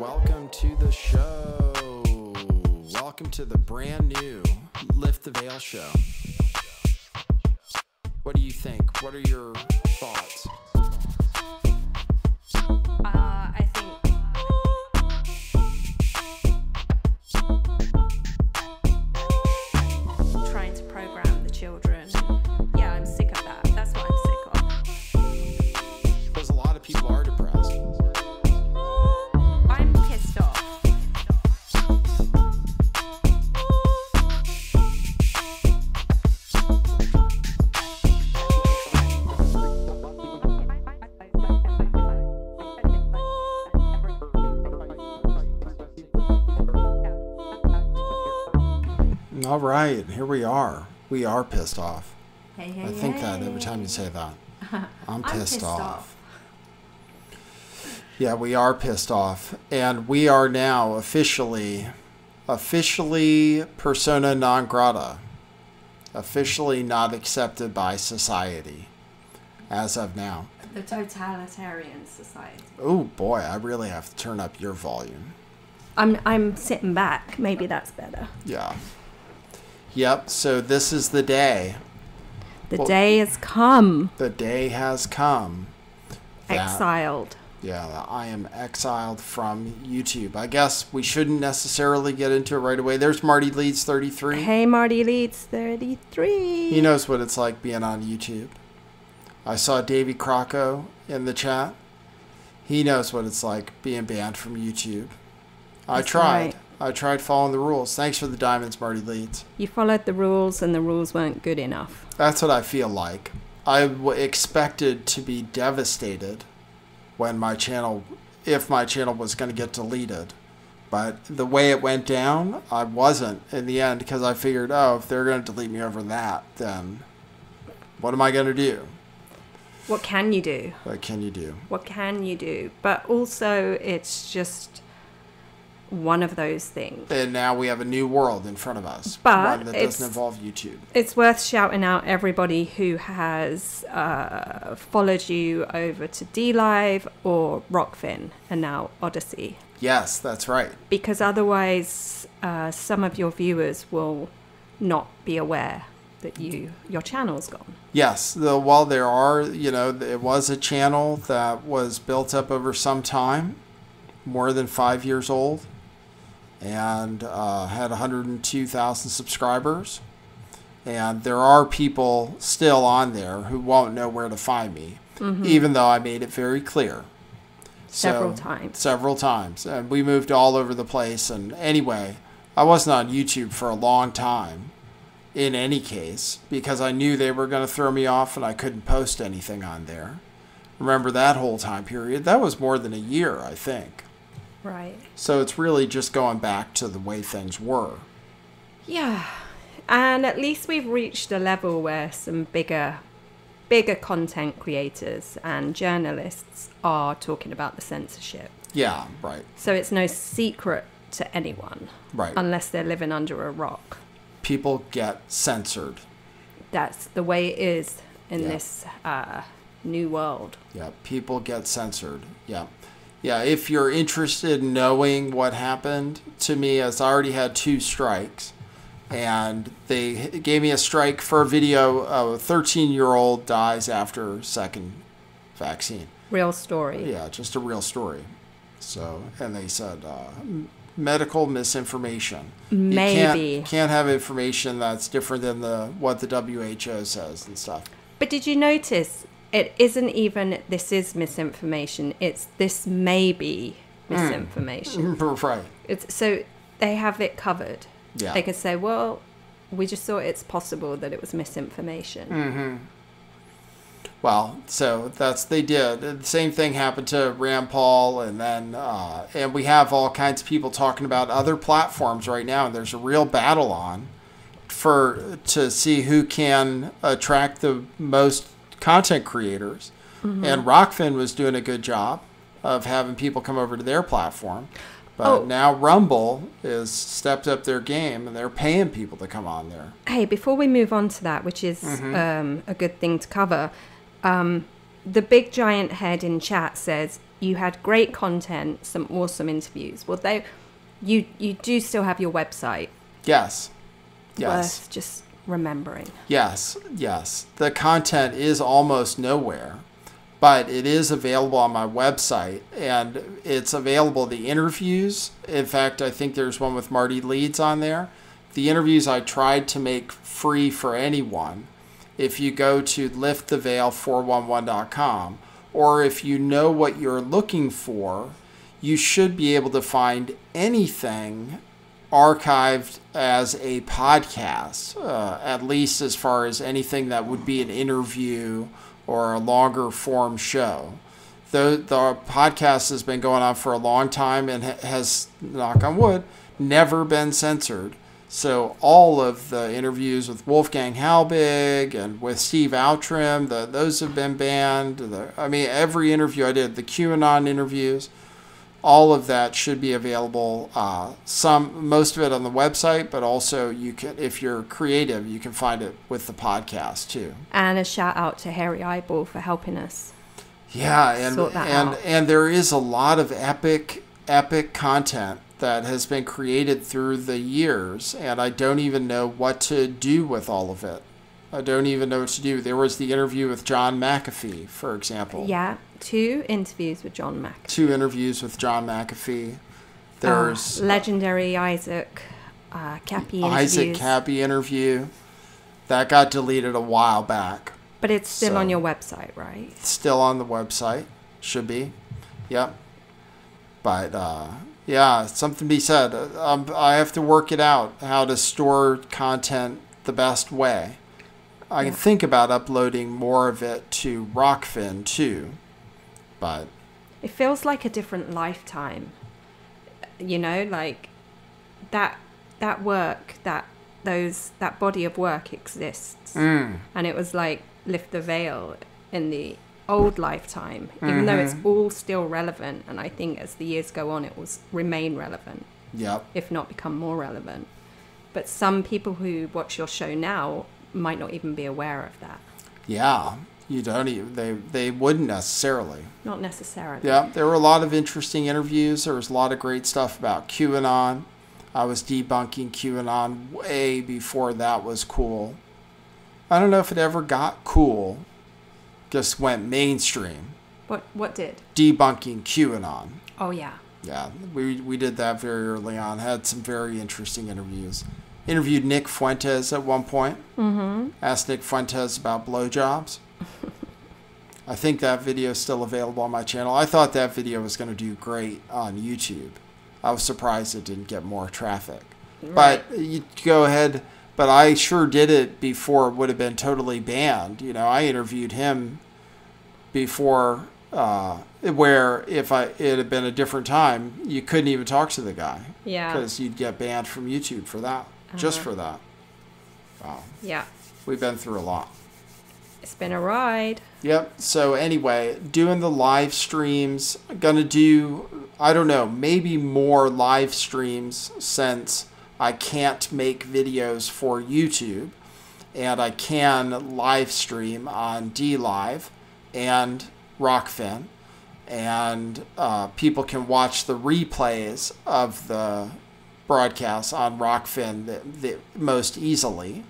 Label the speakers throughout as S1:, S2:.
S1: Welcome to the show. Welcome to the brand new Lift the Veil show. What do you think? What are your thoughts?
S2: I think trying to program the children. Yeah, I'm sick of that. That's what I'm sick of.
S1: Because a lot of people are depressed.
S2: I'm pissed off.
S1: All right, here we are. We are pissed off.
S2: Hey,
S1: I think that every time you say that. I'm pissed off. Yeah, we are pissed off. And we are now officially persona non grata. Officially not accepted by society as of now.
S2: The totalitarian society.
S1: Oh boy, I really have to turn up your volume.
S2: I'm sitting back. Maybe that's better.
S1: Yeah. Yep, so this is the day.
S2: The day has come.
S1: The day has come.
S2: Exiled.
S1: Yeah, I am exiled from YouTube. I guess we shouldn't necessarily get into it right away. There's Marty Leeds 33.
S2: Hey, Marty Leeds 33.
S1: He knows what it's like being on YouTube. I saw Davey Crocco in the chat. He knows what it's like being banned from YouTube. I tried.
S2: Right.
S1: I tried following the rules. Thanks for the diamonds, Marty Leeds.
S2: You followed the rules and the rules weren't good enough.
S1: That's what I feel like. I expected to be devastated when if my channel was going to get deleted. But the way it went down, I wasn't in the end, because I figured, if they're going to delete me over that, then what am I going to do?
S2: What can you do?
S1: What can you do?
S2: What can you do? But also, it's just one of those things.
S1: And now we have a new world in front of us.
S2: But
S1: one that doesn't involve YouTube.
S2: It's worth shouting out everybody who has followed you over to DLive or Rockfin and now Odyssey.
S1: Yes, that's right.
S2: Because otherwise, some of your viewers will not be aware that your channel's gone.
S1: Yes, while there are, it was a channel that was built up over some time, more than 5 years old, and had 102,000 subscribers. And there are people still on there who won't know where to find me, even though I made it very clear.
S2: Several
S1: times. And we moved all over the place. And anyway, I wasn't on YouTube for a long time, in any case, because I knew they were going to throw me off and I couldn't post anything on there. Remember that whole time period? That was more than a year, I think.
S2: Right.
S1: So it's really just going back to the way things were.
S2: Yeah. And at least we've reached a level where some bigger content creators and journalists are talking about the censorship.
S1: Yeah, right.
S2: So it's no secret to anyone.
S1: Right.
S2: Unless they're living under a rock.
S1: People get censored.
S2: That's the way it is in this new world.
S1: Yeah, people get censored. Yeah. Yeah, if you're interested in knowing what happened to me, as I already had 2 strikes, and they gave me a strike for a video of a 13-year-old dies after second vaccine.
S2: Real story.
S1: Yeah, just a real story. So, and they said medical misinformation.
S2: Maybe.
S1: You can't have information that's different than what the WHO says and stuff.
S2: But did you notice it isn't even this is misinformation, it's this may be misinformation.
S1: Right.
S2: So they have it covered.
S1: Yeah.
S2: They could say, well, we just thought it's possible that it was misinformation.
S1: Mm-hmm. Well, so they did. The same thing happened to Rand Paul, and then and we have all kinds of people talking about other platforms right now, and there's a real battle on to see who can attract the most content creators. And Rockfin was doing a good job of having people come over to their platform. But now Rumble has stepped up their game, and they're paying people to come on there.
S2: Hey, before we move on to that, which is a good thing to cover, the big giant head in chat says you had great content, some awesome interviews. Well, you do still have your website.
S1: Yes.
S2: Worth just remembering.
S1: Yes. The content is almost nowhere, but it is available on my website, and it's available, the interviews. In fact, I think there's one with Marty Leeds on there. The interviews I tried to make free for anyone. If you go to lifttheveil411.com, or if you know what you're looking for, you should be able to find anything archived as a podcast, at least as far as anything that would be an interview or a longer form show. The podcast has been going on for a long time and has, knock on wood, never been censored. So all of the interviews with Wolfgang Halbig and with Steve Outram, those have been banned. Every interview I did, the QAnon interviews, all of that should be available. Most of it on the website, but also you can, if you're creative, you can find it with the podcast too.
S2: And a shout out to Harry Eyeball for helping us.
S1: Yeah,
S2: sort that out.
S1: And there is a lot of epic content that has been created through the years, and I don't even know what to do with all of it. I don't even know what to do. There was the interview with John McAfee, for example.
S2: Yeah, 2 interviews with John McAfee.
S1: 2 interviews with John McAfee. There's
S2: legendary Isaac Cappy interviews.
S1: Isaac Cappy interview. That got deleted a while back.
S2: But it's still on your website, right?
S1: It's still on the website. Should be. Yep. But, yeah, something to be said. I have to work it out, how to store content the best way. I can think about uploading more of it to Rockfin too, but
S2: it feels like a different lifetime. Like that work, that body of work exists, and it was like Lift the Veil in the old lifetime, even though it's all still relevant, and I think as the years go on it will remain relevant, if not become more relevant. But some people who watch your show now might not even be aware of that.
S1: You don't even, they wouldn't necessarily.
S2: Not necessarily.
S1: There were a lot of interesting interviews. There was a lot of great stuff about QAnon. I was debunking QAnon way before that was cool. I don't know if it ever got cool. Just went mainstream.
S2: What did?
S1: Debunking QAnon.
S2: Oh, yeah.
S1: Yeah, we did that very early on. Had some very interesting interviews. Interviewed Nick Fuentes at one point. Asked Nick Fuentes about blowjobs. I think that video is still available on my channel. I thought that video was going to do great on YouTube. I was surprised it didn't get more traffic. Right. But you go ahead. But I sure did it before it would have been totally banned. I interviewed him before, where if it had been a different time, you couldn't even talk to the guy.
S2: Yeah.
S1: Because you'd get banned from YouTube for that. Just for that. Wow.
S2: Yeah.
S1: We've been through a lot.
S2: It's been a ride.
S1: Yep. So anyway, doing the live streams, gonna do, I don't know, maybe more live streams since I can't make videos for YouTube, and I can live stream on DLive and Rockfin, and people can watch the replays of the broadcasts on Rockfin the most easily,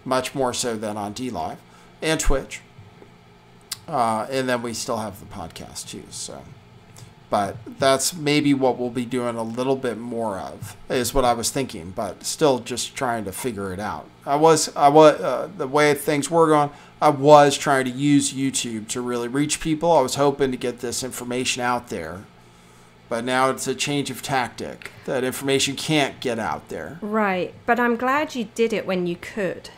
S1: much more so than on DLive and Twitch. And then we still have the podcast too, so. But that's maybe what we'll be doing a little bit more of, is what I was thinking, but still just trying to figure it out. I was the way things were going, I was trying to use YouTube to really reach people. I was hoping to get this information out there, but now it's a change of tactic. That information can't get out there.
S2: Right, but I'm glad you did it when you could,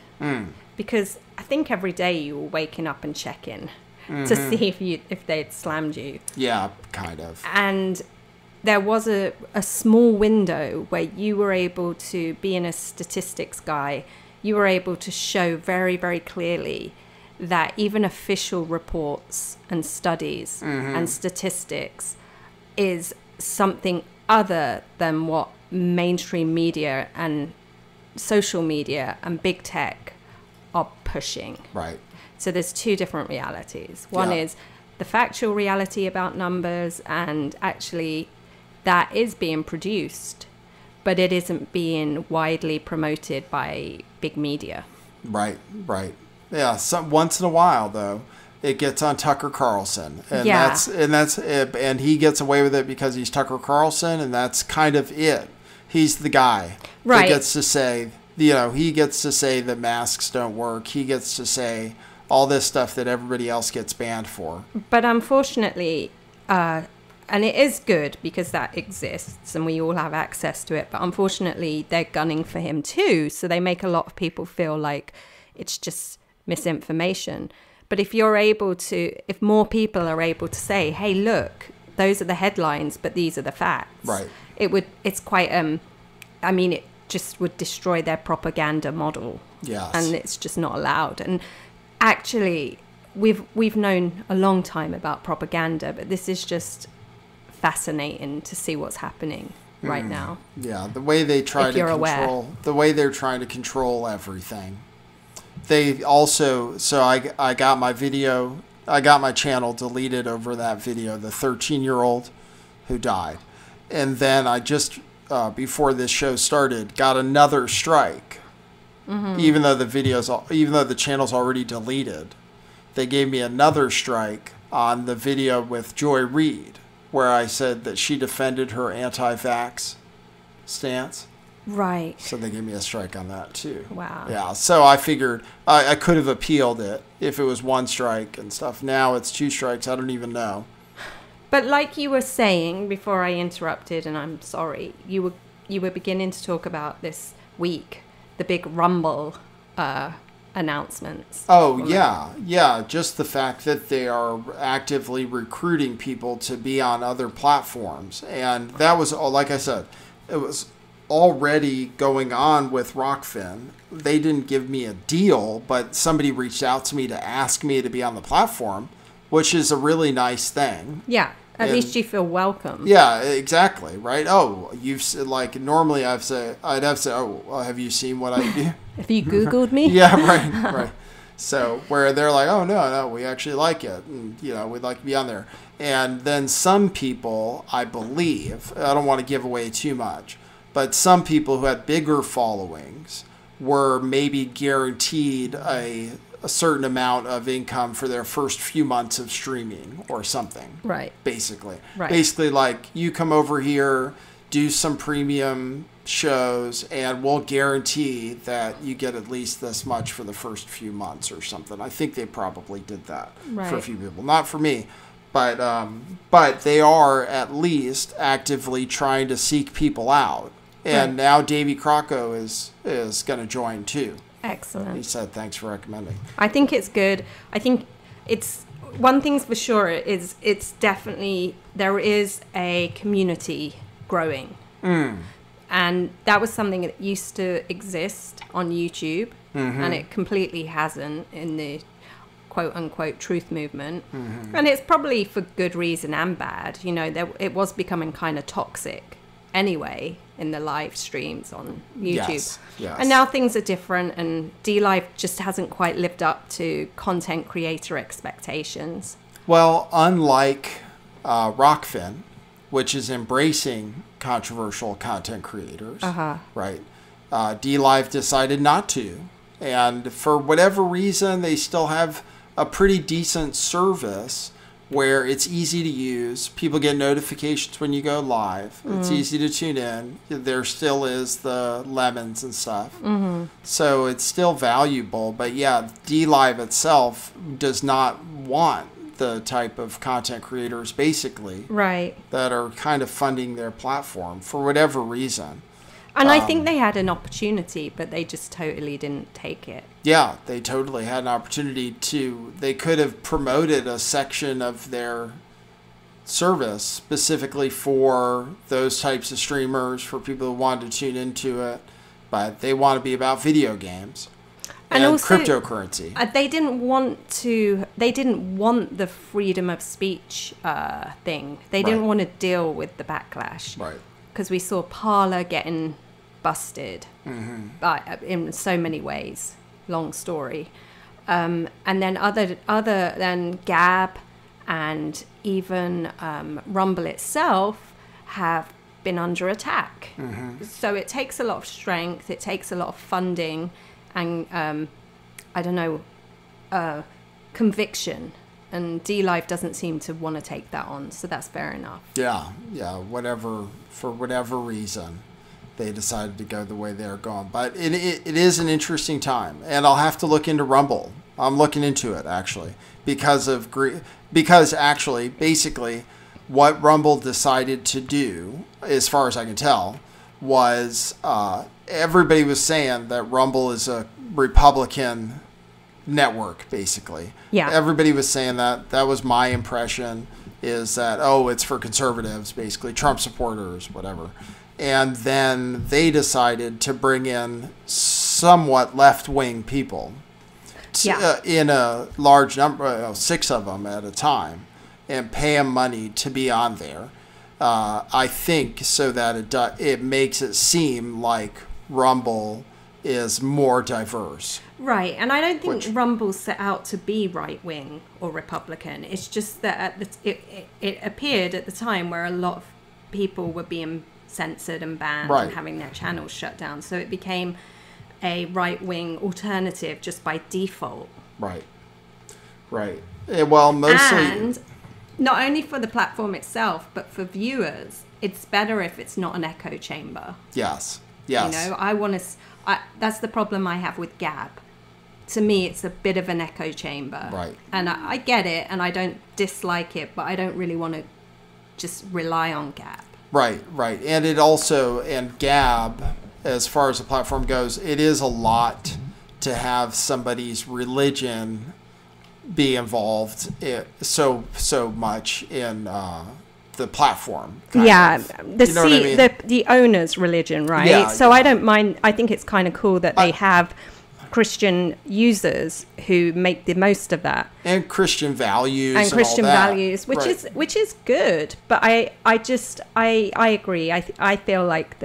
S2: because I think every day you were waking up and checking. To see if they'd slammed you.
S1: Yeah, kind of.
S2: And there was a small window where you were able to, being a statistics guy, you were able to show very, very clearly that even official reports and studies and statistics is something other than what mainstream media and social media and big tech are pushing.
S1: Right.
S2: So there's two different realities. One is the factual reality about numbers, and actually that is being produced, but it isn't being widely promoted by big media.
S1: Right. Yeah, once in a while though, it gets on Tucker Carlson, and and he gets away with it because he's Tucker Carlson, and that's kind of it. He's the guy that gets to say, he gets to say that masks don't work. He gets to say all this stuff that everybody else gets banned for.
S2: But unfortunately, and it is good because that exists and we all have access to it, but unfortunately they're gunning for him too, so they make a lot of people feel like it's just misinformation. But if more people are able to say, hey, look, those are the headlines, but these are the facts.
S1: Right.
S2: It's quite, it just would destroy their propaganda model.
S1: Yes.
S2: And it's just not allowed. And actually, we've known a long time about propaganda, but this is just fascinating to see what's happening right now.
S1: Yeah, the way they try to control, the way they're trying to control everything. They also, I got my channel deleted over that video, the 13-year-old who died. And then I just, before this show started, got another strike. Mm-hmm. Even though the channel's already deleted, they gave me another strike on the video with Joy Reid, where I said that she defended her anti-vax stance.
S2: Right.
S1: So they gave me a strike on that too.
S2: Wow.
S1: Yeah. So I figured I could have appealed it if it was one strike and stuff. Now it's 2 strikes. I don't even know.
S2: But like you were saying before I interrupted, and I'm sorry, you were beginning to talk about this week, the big Rumble announcements.
S1: Oh, yeah. Just the fact that they are actively recruiting people to be on other platforms. And that was, like I said, it was already going on with Rockfin. They didn't give me a deal, but somebody reached out to me to ask me to be on the platform, which is a really nice thing.
S2: Yeah. At least you feel welcome.
S1: Yeah, exactly, right? Oh, normally I'd have to say, oh, have you seen what I do?
S2: Have you Googled me?
S1: Yeah, right. So where they're like, oh, no, we actually like it. And, we'd like to be on there. And then some people, I believe, I don't want to give away too much, but some people who had bigger followings were maybe guaranteed a certain amount of income for their first few months of streaming or something.
S2: Right.
S1: Basically.
S2: Right.
S1: Basically, like, you come over here, do some premium shows, and we'll guarantee that you get at least this much for the first few months or something. I think they probably did that for a few people. Not for me. But they are at least actively trying to seek people out. And now Davy Crocco is going to join too.
S2: Excellent.
S1: He said, thanks for recommending.
S2: I think it's good. I think it's, one thing's for sure is it's definitely, there is a community growing. And that was something that used to exist on YouTube, and it completely hasn't in the quote-unquote truth movement. And it's probably for good reason and bad. It was becoming kind of toxic anyway in the live streams on YouTube.
S1: Yes.
S2: And now things are different, and DLive just hasn't quite lived up to content creator expectations.
S1: Well, unlike Rockfin, which is embracing controversial content creators, right? DLive decided not to. And for whatever reason, they still have a pretty decent service where it's easy to use. People get notifications when you go live. It's easy to tune in. There still is the lemons and stuff. So it's still valuable. But yeah, DLive itself does not want the type of content creators, basically, that are kind of funding their platform for whatever reason.
S2: And I think they had an opportunity, but they just totally didn't take it.
S1: Yeah, they totally had an opportunity to. They could have promoted a section of their service specifically for those types of streamers, for people who wanted to tune into it, but they want to be about video games and also, cryptocurrency.
S2: They didn't want the freedom of speech thing. They didn't want to deal with the backlash.
S1: Right.
S2: Because we saw Parler getting busted in so many ways. Long story. And then other than Gab and even Rumble itself have been under attack. So it takes a lot of strength, it takes a lot of funding, and conviction. And DLive doesn't seem to want to take that on, so that's fair enough.
S1: Yeah, for whatever reason, they decided to go the way they're going. But it is an interesting time, and I'll have to look into Rumble. I'm looking into it, actually, because actually, basically, what Rumble decided to do, as far as I can tell, was everybody was saying that Rumble is a Republican network, basically.
S2: Yeah.
S1: Everybody was saying that. That was my impression, is that, it's for conservatives, basically, Trump supporters, whatever. And then they decided to bring in somewhat left-wing people in a large number, 6 of them at a time, and pay them money to be on there. I think so that it makes it seem like Rumble is more diverse.
S2: Right, and I don't think Rumble's set out to be right-wing or Republican. It's just that it appeared at the time where a lot of people were being censored and banned and having their channels shut down. So it became a right-wing alternative just by default. Right.
S1: Well, mostly...
S2: And not only for the platform itself, but for viewers, it's better if it's not an echo chamber.
S1: Yes.
S2: That's the problem I have with Gab. To me, it's a bit of an echo chamber.
S1: Right.
S2: And I get it, and I don't dislike it, but I don't really want to just rely on Gab.
S1: Right. And Gab, as far as the platform goes, it is a lot to have somebody's religion be involved so much in the platform.
S2: The owner's religion, right? I don't mind. I think it's kind of cool that they have Christian users who make the most of that,
S1: and Christian values,
S2: which is good. But I agree. I feel like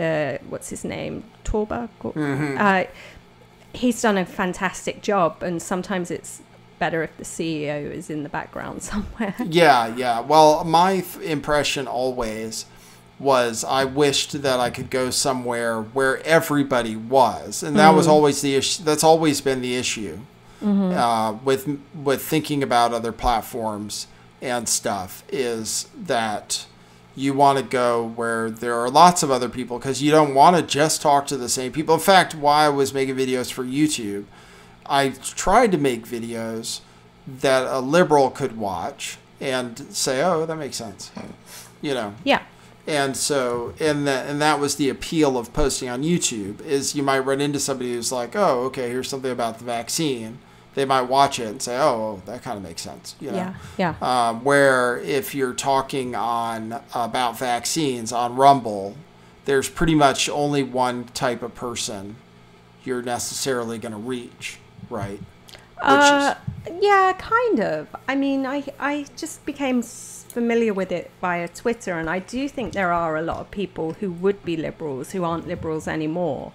S2: what's his name, Torba. He's done a fantastic job, and sometimes it's better if the CEO is in the background somewhere.
S1: Yeah. Well, my impression always was I wished that I could go somewhere where everybody was, and that was always the issue. That's always been the issue with thinking about other platforms and stuff, is that you want to go where there are lots of other people, because you don't want to just talk to the same people. In fact, while I was making videos for YouTube, I tried to make videos that a liberal could watch and say, "Oh, that makes sense,"
S2: Yeah.
S1: And so, and that was the appeal of posting on YouTube, is you might run into somebody who's like, "Oh, okay, here's something about the vaccine." They might watch it and say, "Oh, that kind of makes sense,"
S2: Yeah.
S1: Where if you're talking about vaccines on Rumble, there's pretty much only one type of person you're necessarily going to reach, right?
S2: Yeah, kind of. I mean, I just became familiar with it via Twitter, and I do think there are a lot of people who would be liberals who aren't liberals anymore.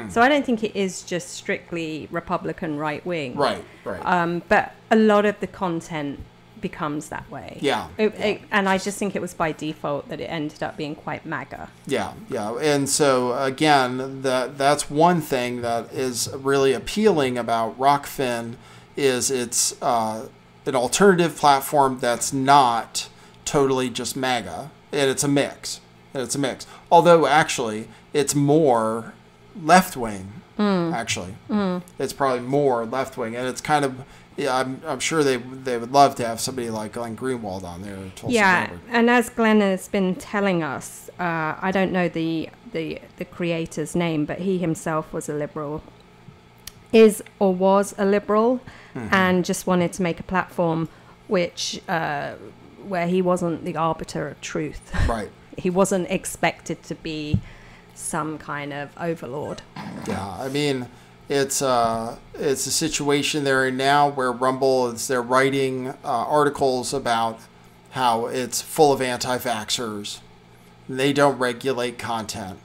S2: So I don't think it is just strictly Republican right-wing.
S1: Right.
S2: But a lot of the content becomes that way.
S1: Yeah.
S2: And I just think it was by default that it ended up being quite MAGA.
S1: Yeah. And so, again, that's one thing that is really appealing about Rockfin, is it's an alternative platform that's not totally just MAGA, and it's a mix. Although, actually, it's more left-wing, actually. It's probably more left-wing, and it's kind of... Yeah, I'm sure they would love to have somebody like Glenn Greenwald on there.
S2: And as Glenn has been telling us, I don't know the creator's name, but he himself was a liberal, was a liberal, and just wanted to make a platform which where he wasn't the arbiter of truth.
S1: Right.
S2: He wasn't expected to be some kind of overlord.
S1: Yeah, I mean... It's a situation they're in now where Rumble they're writing articles about how it's full of anti-vaxxers. They don't regulate content.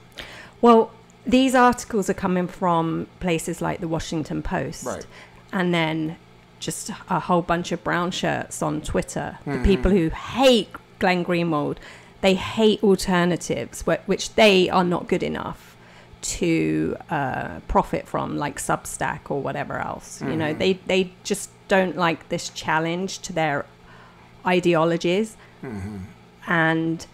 S2: Well, these articles are coming from places like the Washington Post.
S1: Right.
S2: And then just a whole bunch of brown shirts on Twitter. The people who hate Glenn Greenwald, they hate alternatives, which they are not good enough to profit from, like Substack or whatever else. You know, they just don't like this challenge to their ideologies. And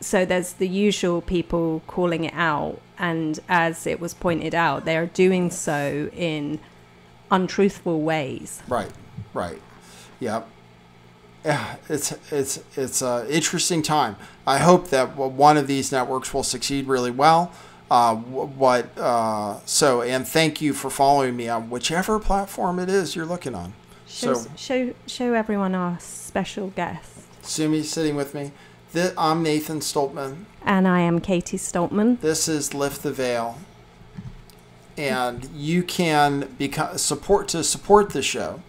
S2: so there's the usual people calling it out, and as it was pointed out, they are doing so in untruthful ways.
S1: Right. Yep. Yeah, it's an interesting time. I hope that one of these networks will succeed really well. And thank you for following me on whichever platform it is you're looking on.
S2: Show everyone our special guest.
S1: Sumi sitting with me. I'm Nathan Stoltman.
S2: And I am Katie Stoltman.
S1: This is Lift the Veil. And you can support the show.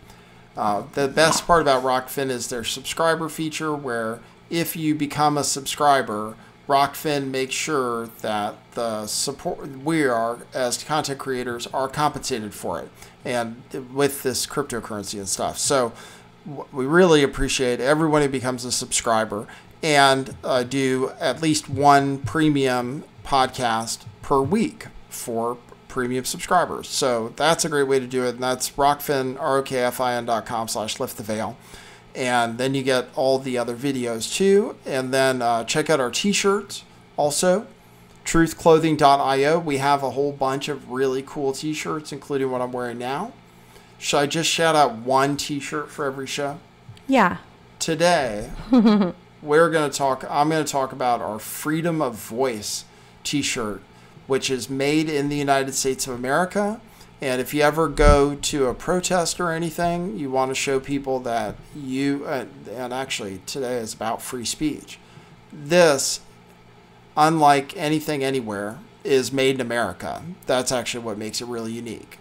S1: The best part about Rockfin is their subscriber feature, where if you become a subscriber, Rockfin makes sure that we are, as content creators, are compensated for it, and with this cryptocurrency and stuff. So we really appreciate everyone who becomes a subscriber, and do at least one premium podcast per week for premium subscribers. So that's a great way to do it. And that's Rockfin, ROKFIN.com/lifttheveil. And then you get all the other videos too. And then check out our t-shirts also. Truthclothing.io. We have a whole bunch of really cool t-shirts, including what I'm wearing now. Should I just shout out one t-shirt for every show?
S2: Yeah.
S1: Today, I'm going to talk about our Freedom of Voice t-shirt, which is made in the United States of America. And if you ever go to a protest or anything, you want to show people that and actually today is about free speech. This, unlike anything anywhere, is made in America. That's actually what makes it really unique.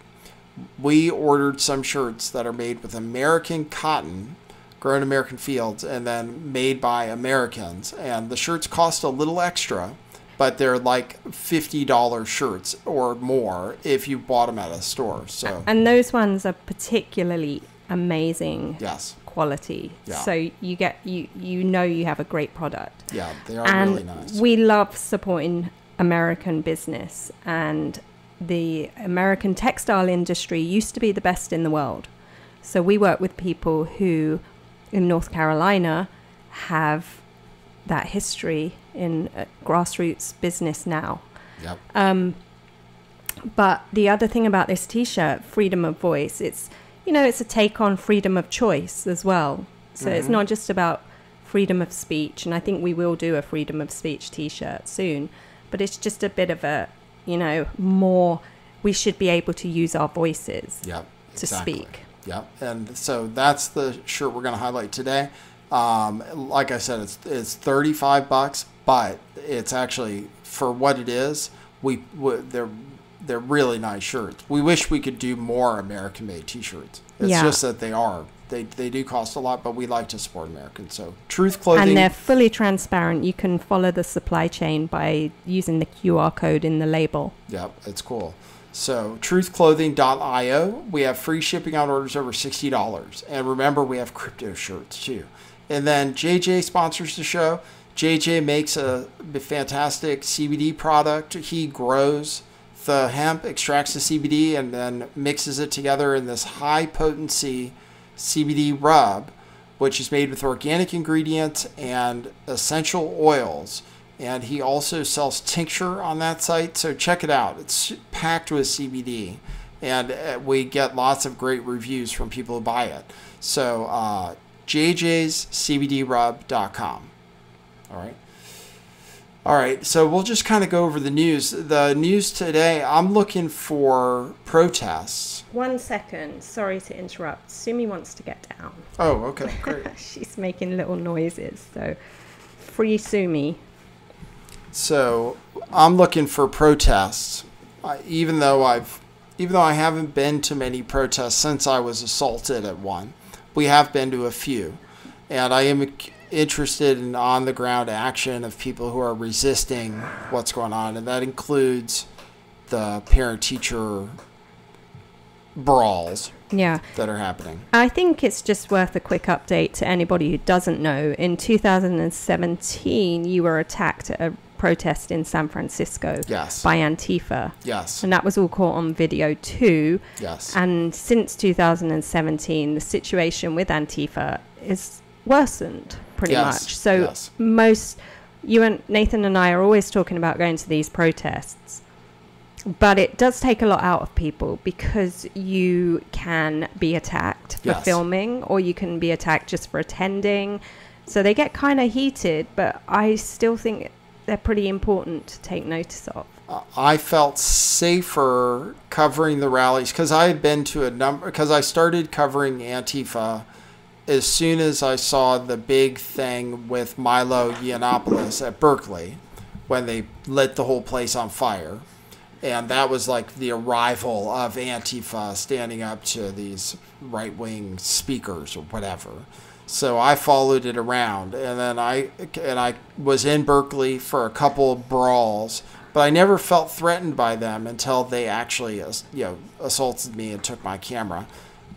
S1: We ordered some shirts that are made with American cotton, grown in American fields, and then made by Americans. And the shirts cost a little extra, but they're like $50 shirts or more if you bought them at a store. So,
S2: and those ones are particularly amazing.
S1: Yes.
S2: Quality.
S1: Yeah.
S2: So you have a great product.
S1: Yeah, they are really nice.
S2: We love supporting American business, and the American textile industry used to be the best in the world. So we work with people who in North Carolina have that history in grassroots business now.
S1: Yep.
S2: But the other thing about this t-shirt, Freedom of Voice, it's a take on freedom of choice as well. So it's not just about freedom of speech, and I think we will do a freedom of speech t-shirt soon, but it's just a bit of a, more, we should be able to use our voices to speak.
S1: Yep. And so that's the shirt we're going to highlight today. Like I said, it's $35, but it's actually, for what it is, they're really nice shirts. We wish we could do more American-made t-shirts. It's just that they do cost a lot, but we like to support Americans. So Truth Clothing,
S2: and they're fully transparent. You can follow the supply chain by using the QR code in the label.
S1: Yep, it's cool. So truthclothing.io, we have free shipping on orders over $60. And remember, we have crypto shirts too. And then JJ sponsors the show. JJ makes a fantastic CBD product. He grows the hemp, extracts the CBD, and then mixes it together in this high potency CBD rub, which is made with organic ingredients and essential oils. And he also sells tincture on that site, so check it out. It's packed with CBD, and we get lots of great reviews from people who buy it. So jjscbdrub.com. All right, so we'll just kind of go over the news. The news today, I'm looking for protests.
S2: 1 second, sorry to interrupt. Sumi wants to get down.
S1: Oh, okay, great.
S2: She's making little noises, so free Sumi.
S1: So I'm looking for protests, even though I haven't been to many protests since I was assaulted at one. We have been to a few, and I am interested in on-the-ground action of people who are resisting what's going on, and that includes the parent-teacher brawls
S2: Yeah.
S1: that are happening.
S2: I think it's just worth a quick update to anybody who doesn't know. In 2017, you were attacked at a protest in San Francisco
S1: Yes.
S2: by Antifa.
S1: Yes.
S2: And that was all caught on video too.
S1: Yes.
S2: And since 2017, the situation with Antifa is worsened pretty
S1: Yes.
S2: much. So
S1: Yes.
S2: you and Nathan and I are always talking about going to these protests. But it does take a lot out of people because you can be attacked for
S1: Yes.
S2: filming, or you can be attacked just for attending. So they get kind of heated, but I still think they're pretty important to take notice of.
S1: I felt safer covering the rallies because I had been to a number, because I started covering Antifa as soon as I saw the big thing with Milo Yiannopoulos at Berkeley when they lit the whole place on fire. And that was like the arrival of Antifa standing up to these right-wing speakers or whatever. So I followed it around, and then I was in Berkeley for a couple of brawls, but I never felt threatened by them until they actually, assaulted me and took my camera,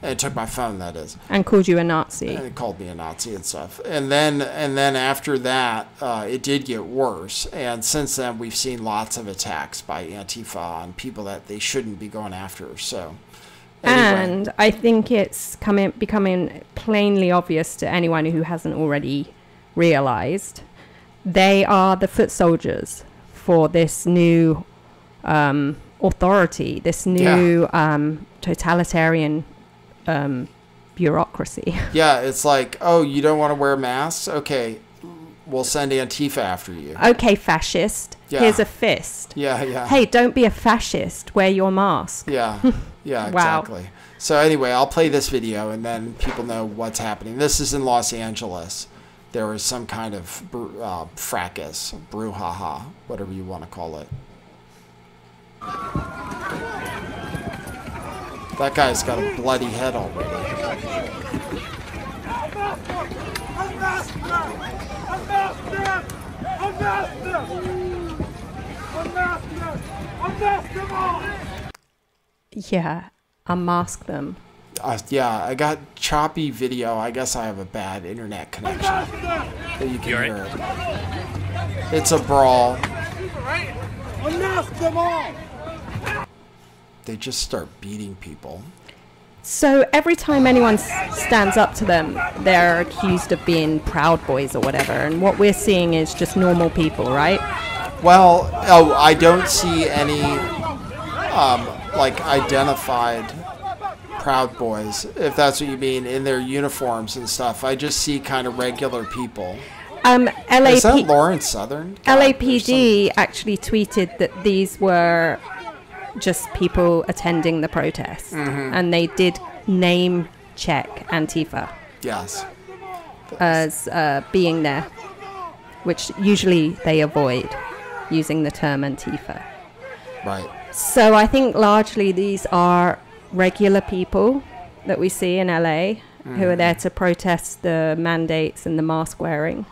S1: and took my phone. That is,
S2: And called you a Nazi.
S1: and called me a Nazi and stuff. And then after that, it did get worse. And since then, we've seen lots of attacks by Antifa on people that they shouldn't be going after. So. Anyway.
S2: And I think it's becoming plainly obvious to anyone who hasn't already realized they are the foot soldiers for this new authority, this new totalitarian bureaucracy.
S1: Yeah, it's like, oh, you don't want to wear masks? Okay, we'll send Antifa after you.
S2: Okay, fascist.
S1: Yeah.
S2: Here's a fist.
S1: Yeah, yeah.
S2: Hey, don't be a fascist. Wear your mask.
S1: Yeah, yeah,
S2: Wow.
S1: exactly. So anyway, I'll play this video and then people know what's happening. This is in Los Angeles. There was some kind of fracas, brouhaha, whatever you want to call it. That guy's got a bloody head already.
S2: Yeah, unmask them.
S1: Yeah, I got choppy video. I guess I have a bad internet connection. But you can hear it. It's a brawl.
S3: Unmask them all!
S1: They just start beating people.
S2: So every time anyone stands up to them, they're accused of being Proud Boys or whatever. And what we're seeing is just normal people, right?
S1: Well, I don't see any identified Proud Boys, if that's what you mean, in their uniforms and stuff. I just see kind of regular people. Is that Lauren Southern? God,
S2: LAPD actually tweeted that these were just people attending the protest, and they did name check Antifa
S1: Yes.
S2: as being there, which usually they avoid using the term Antifa.
S1: Right.
S2: So I think largely these are regular people that we see in LA who are there to protest the mandates and the mask wearing.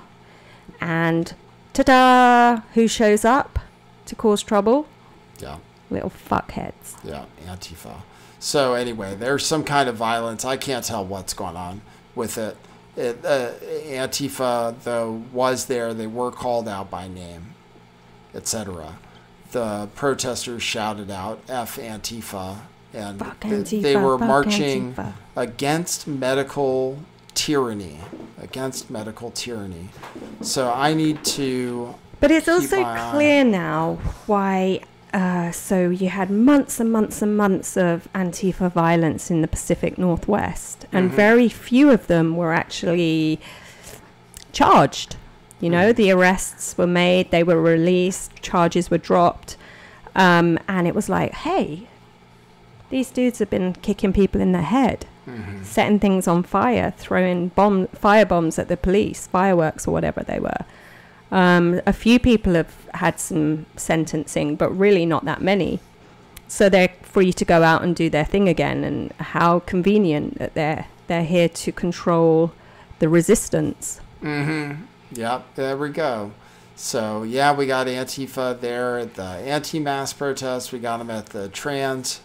S2: And ta-da! Who shows up to cause trouble?
S1: Yeah.
S2: Little fuckheads.
S1: Yeah, Antifa. So anyway, there's some kind of violence. I can't tell what's going on with it. Antifa, though, was there. They were called out by name, etc. The protesters shouted out, F Antifa. And
S2: Fuck Antifa,
S1: they were
S2: fuck
S1: marching
S2: Antifa.
S1: against medical tyranny. Against medical tyranny. So I need to...
S2: But it's
S1: keep
S2: also
S1: my
S2: clear
S1: eye.
S2: now why... so you had months and months and months of Antifa violence in the Pacific Northwest, and very few of them were actually charged. You know, the arrests were made, they were released, charges were dropped, and it was like, hey, these dudes have been kicking people in the head, setting things on fire, throwing fire bombs at the police, fireworks or whatever they were. A few people have had some sentencing, but really not that many. So they're free to go out and do their thing again. And how convenient that they're here to control the resistance.
S1: Yep, there we go. So, yeah, we got Antifa there at the anti-mask protests. We got them at the trans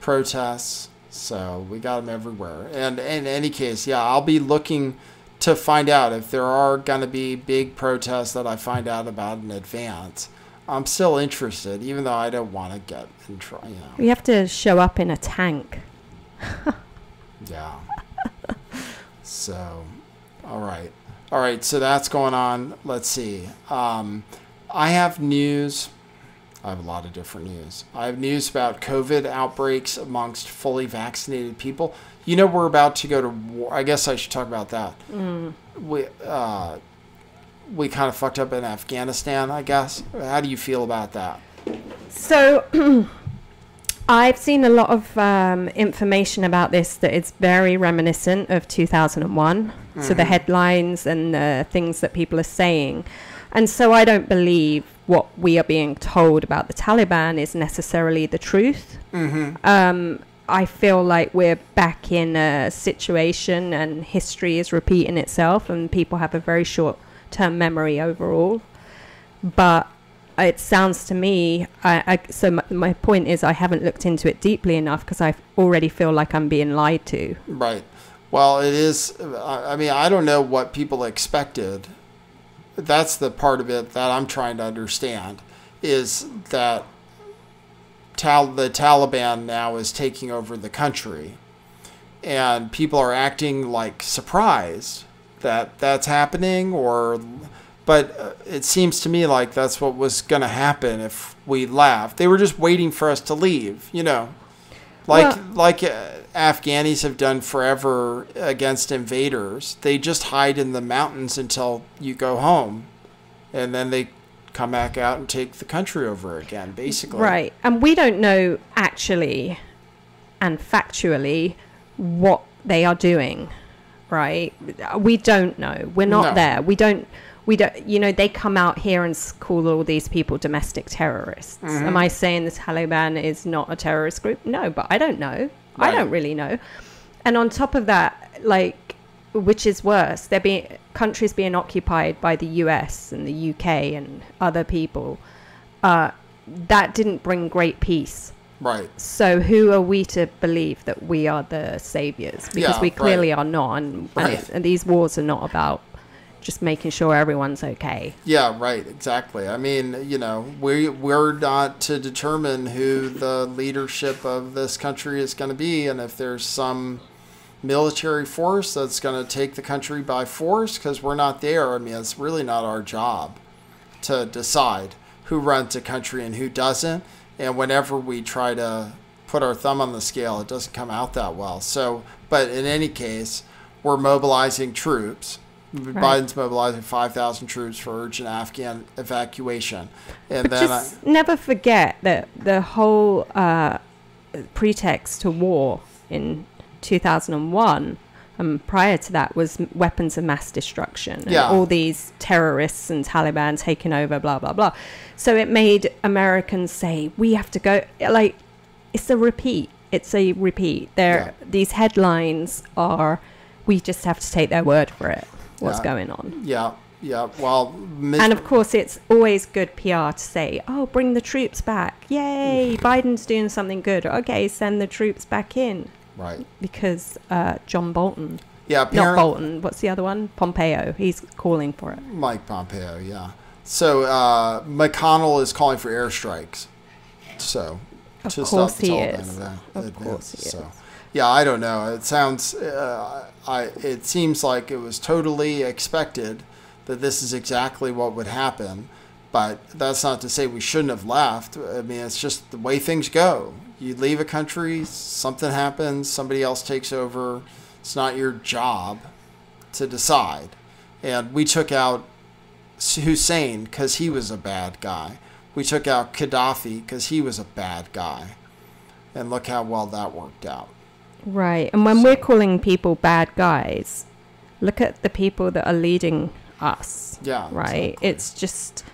S1: protests. So we got them everywhere. And in any case, yeah, I'll be looking to find out if there are going to be big protests that I find out about in advance. I'm still interested, even though I don't want to get in trouble. You know.
S2: You have to show up in a tank.
S1: Yeah. So, all right. So that's going on. Let's see. I have news. I have a lot of different news. I have news about COVID outbreaks amongst fully vaccinated people. You know, we're about to go to war. I guess I should talk about that. We kind of fucked up in Afghanistan, I guess. How do you feel about that?
S2: So I've seen a lot of information about this that is very reminiscent of 2001. So the headlines and the things that people are saying. And so I don't believe what we are being told about the Taliban is necessarily the truth. I feel like we're back in a situation and history is repeating itself and people have a very short-term memory overall. But it sounds to me, so my point is I haven't looked into it deeply enough because I already feel like I'm being lied to.
S1: Right. Well, it is, I mean, I don't know what people expected. That's the part of it that I'm trying to understand, is that the Taliban now is taking over the country. And people are acting like surprised that that's happening, but it seems to me like that's what was going to happen if we left. They were just waiting for us to leave, you know. Like Afghanis have done forever against invaders. They just hide in the mountains until you go home. And then they come back out and take the country over again, basically.
S2: Right. And we don't know actually and factually what they are doing, right? We don't know. We're not there. We don't, you know, they come out here and call all these people domestic terrorists. Am I saying the Taliban is not a terrorist group? No, but I don't know. Right. I don't really know. And on top of that, like, which is worse, countries being occupied by the US and the UK and other people, that didn't bring great peace.
S1: Right.
S2: So who are we to believe that we are the saviors? Because we clearly are not. And these wars are not about just making sure everyone's okay.
S1: Yeah, right, exactly. I mean, you know, we're not to determine who the leadership of this country is going to be, and if there's some military force that's going to take the country by force, because we're not there. I mean, it's really not our job to decide who runs a country and who doesn't. And whenever we try to put our thumb on the scale, it doesn't come out that well. So, but in any case, we're mobilizing troops. Right. Biden's mobilizing 5,000 troops for urgent Afghan evacuation. And
S2: but then just never forget that the whole pretext to war in 2001 and prior to that was weapons of mass destruction. And all these terrorists and Taliban taking over, blah, blah, blah. So it made Americans say, we have to go. Like, it's a repeat. It's a repeat. These headlines are, we just have to take their word for it. What's going on? Yeah.
S1: Well,
S2: and of course, it's always good PR to say, "Oh, bring the troops back! Yay! Biden's doing something good. Okay, send the troops back in."
S1: Right.
S2: Because John Bolton.
S1: Yeah.
S2: Not Bolton. What's the other one? Pompeo. He's calling for it.
S1: Mike Pompeo. Yeah. So McConnell is calling for airstrikes. So.
S2: Of course he is. Of course he is.
S1: Yeah, I don't know. It sounds, it seems like it was totally expected that this is exactly what would happen, but that's not to say we shouldn't have left. I mean, it's just the way things go. You leave a country, something happens, somebody else takes over. It's not your job to decide. And we took out Hussein because he was a bad guy. We took out Gaddafi because he was a bad guy. And look how well that worked out.
S2: Right. And when we're calling people bad guys, look at the people that are leading us.
S1: Yeah.
S2: Right. Exactly. It's just,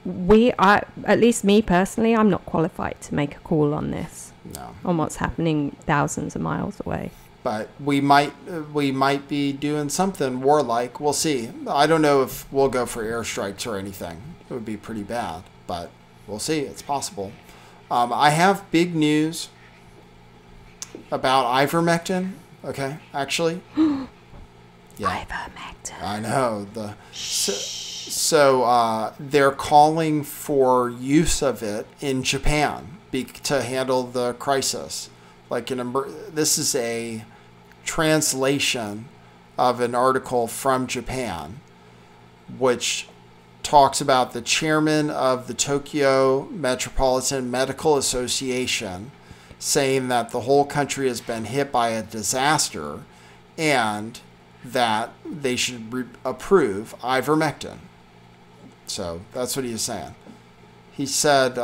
S2: at least me personally, I'm not qualified to make a call on this.
S1: No.
S2: On what's happening thousands of miles away.
S1: But we might be doing something warlike. We'll see. I don't know if we'll go for airstrikes or anything. It would be pretty bad, but we'll see. It's possible. I have big news. about ivermectin. Okay, actually. Yeah.
S2: Ivermectin.
S1: I know. So they're calling for use of it in Japan to handle the crisis. This is a translation of an article from Japan, which talks about the chairman of the Tokyo Metropolitan Medical Association saying that the whole country has been hit by a disaster and that they should approve ivermectin. So that's what he was saying. He said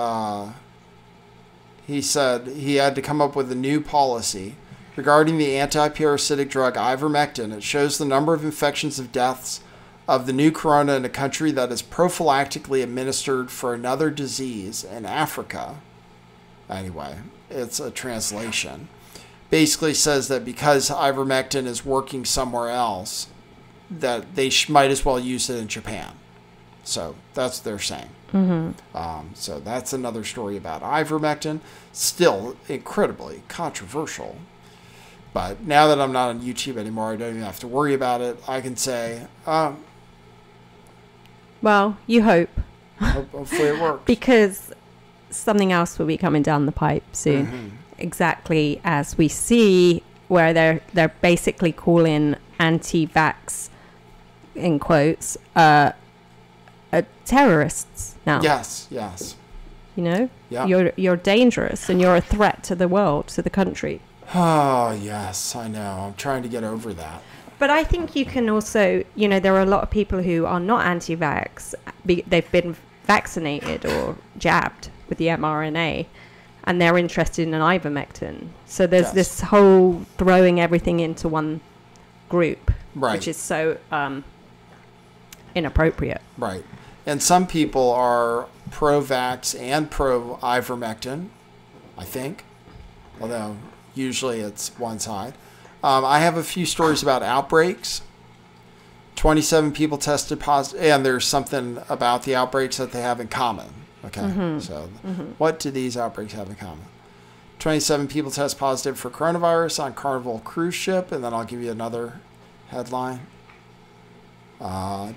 S1: he had to come up with a new policy regarding the antiparasitic drug ivermectin. It shows the number of infections of deaths of the new corona in a country that is prophylactically administered for another disease in Africa. Anyway, it's a translation. Basically says that because ivermectin is working somewhere else, that they might as well use it in Japan. So that's what they're saying. Mm-hmm. So that's another story about ivermectin. Still incredibly controversial. But now that I'm not on YouTube anymore, I don't even have to worry about it. I can say,
S2: well, you hope.
S1: Hopefully it works.
S2: Because something else will be coming down the pipe soon. Mm-hmm. Exactly as we see where they're basically calling anti-vax, in quotes, terrorists now.
S1: Yes.
S2: You know?
S1: Yeah.
S2: You're dangerous and you're a threat to the world, to the country.
S1: Oh, yes, I know. I'm trying to get over that.
S2: But I think you can also, there are a lot of people who are not anti-vax. They've been vaccinated or jabbed with the mRNA, and they're interested in an ivermectin. So there's this whole throwing everything into one group, which is so inappropriate.
S1: Right. And some people are pro-vax and pro-ivermectin, I think, although usually it's one side. I have a few stories about outbreaks. 27 people tested positive, and there's something about the outbreaks that they have in common. Okay, so what do these outbreaks have in common? 27 people test positive for coronavirus on Carnival cruise ship, and then I'll give you another headline.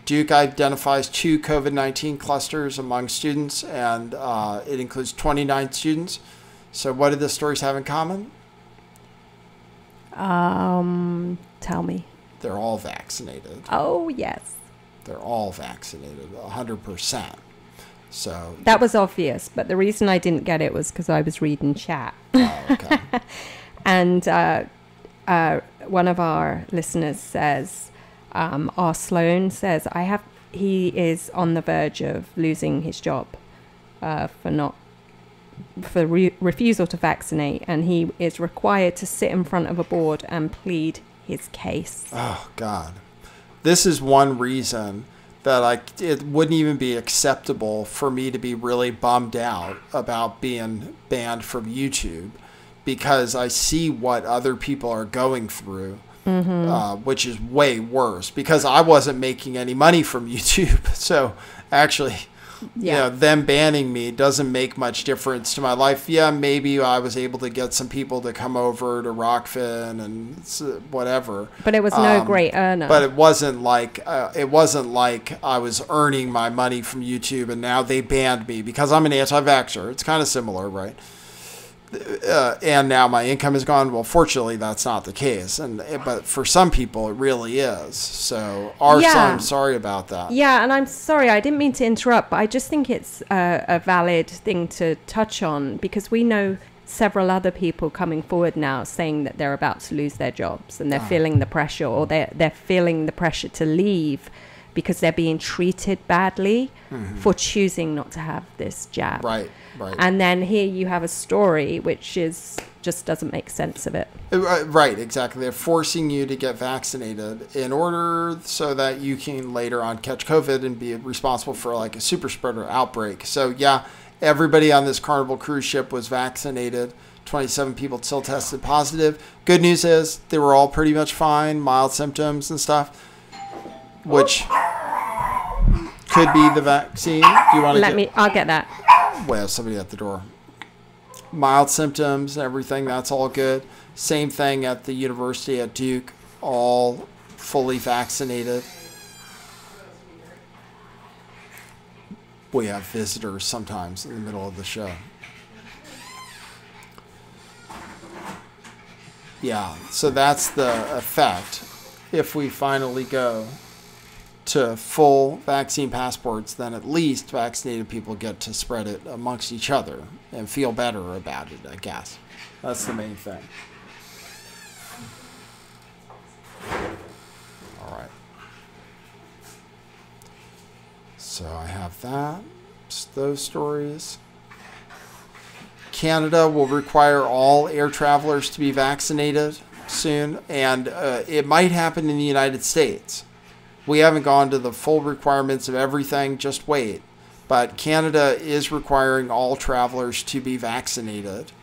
S1: Duke identifies 2 COVID-19 clusters among students, and it includes 29 students. So what do the stories have in common?
S2: Tell me.
S1: They're all vaccinated.
S2: Oh, yes.
S1: They're all vaccinated, 100%. So
S2: that was obvious, but the reason I didn't get it was because I was reading chat.
S1: Oh, okay.
S2: And one of our listeners says, R. Sloan says, he is on the verge of losing his job for refusal to vaccinate, and he is required to sit in front of a board and plead his case.
S1: Oh, God. This is one reason that it wouldn't even be acceptable for me to be really bummed out about being banned from YouTube, because I see what other people are going through, which is way worse, because I wasn't making any money from YouTube. So actually, them banning me doesn't make much difference to my life. Yeah, maybe I was able to get some people to come over to Rockfin and whatever.
S2: But it was no great earner.
S1: But it wasn't like I was earning my money from YouTube and now they banned me because I'm an anti-vaxxer. It's kind of similar, right? And now my income is gone. Well, fortunately, that's not the case. But for some people, it really is. So, I'm sorry about that.
S2: Yeah, and I'm sorry. I didn't mean to interrupt, but I just think it's a valid thing to touch on, because we know several other people coming forward now saying that they're about to lose their jobs and they're feeling the pressure, or they're feeling the pressure to leave because they're being treated badly for choosing not to have this jab.
S1: Right.
S2: And then here you have a story which just doesn't make sense of it.
S1: Right, exactly. They're forcing you to get vaccinated in order so that you can later on catch COVID and be responsible for like a super spreader outbreak. So yeah, everybody on this Carnival cruise ship was vaccinated. 27 people still tested positive. Good news is they were all pretty much fine, mild symptoms and stuff, which could be the vaccine. Do you want to
S2: I'll get that.
S1: Well, somebody at the door. Mild symptoms and everything, that's all good. Same thing at the university at Duke, all fully vaccinated. We have visitors sometimes in the middle of the show. Yeah, so that's the effect. If we finally go to full vaccine passports, then at least vaccinated people get to spread it amongst each other and feel better about it, I guess. That's the main thing. All right. So I have that. Just those stories. Canada will require all air travelers to be vaccinated soon, and it might happen in the United States. We haven't gone to the full requirements of everything, just wait. But Canada is requiring all travelers to be vaccinated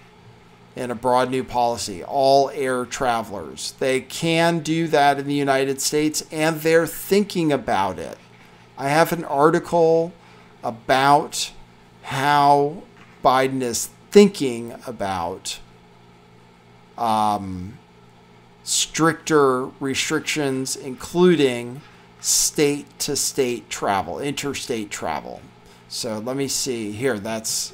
S1: in a broad new policy. All air travelers. They can do that in the United States, and they're thinking about it. I have an article about how Biden is thinking about stricter restrictions, including state-to-state travel, interstate travel. So let me see here. That's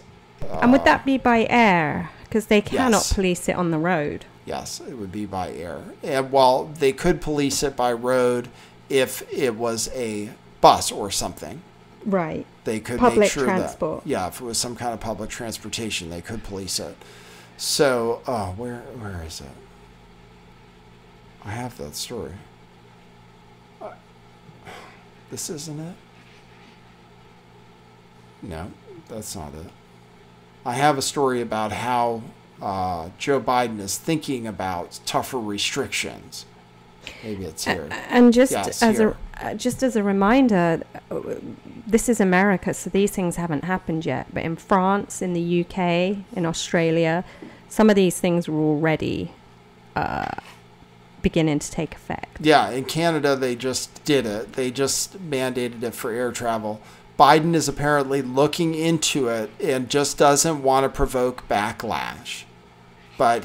S2: and would that be by air? Because they cannot
S1: Yes.
S2: police it on the road.
S1: Yes, it would be by air. And while they could police it by road if it was a bus or something.
S2: Right.
S1: They could
S2: Public
S1: make sure
S2: transport.
S1: that, yeah, if it was some kind of public transportation, they could police it. So, where is it? I have that story. This isn't it? No, that's not it. I have a story about how Joe Biden is thinking about tougher restrictions. Maybe it's here.
S2: And just
S1: Yes,
S2: as
S1: here.
S2: just as a reminder, this is America, so these things haven't happened yet. But in France, in the UK, in Australia, some of these things were already beginning to take effect.
S1: Yeah, in Canada, they just did it. They just mandated it for air travel. Biden is apparently looking into it and just doesn't want to provoke backlash. But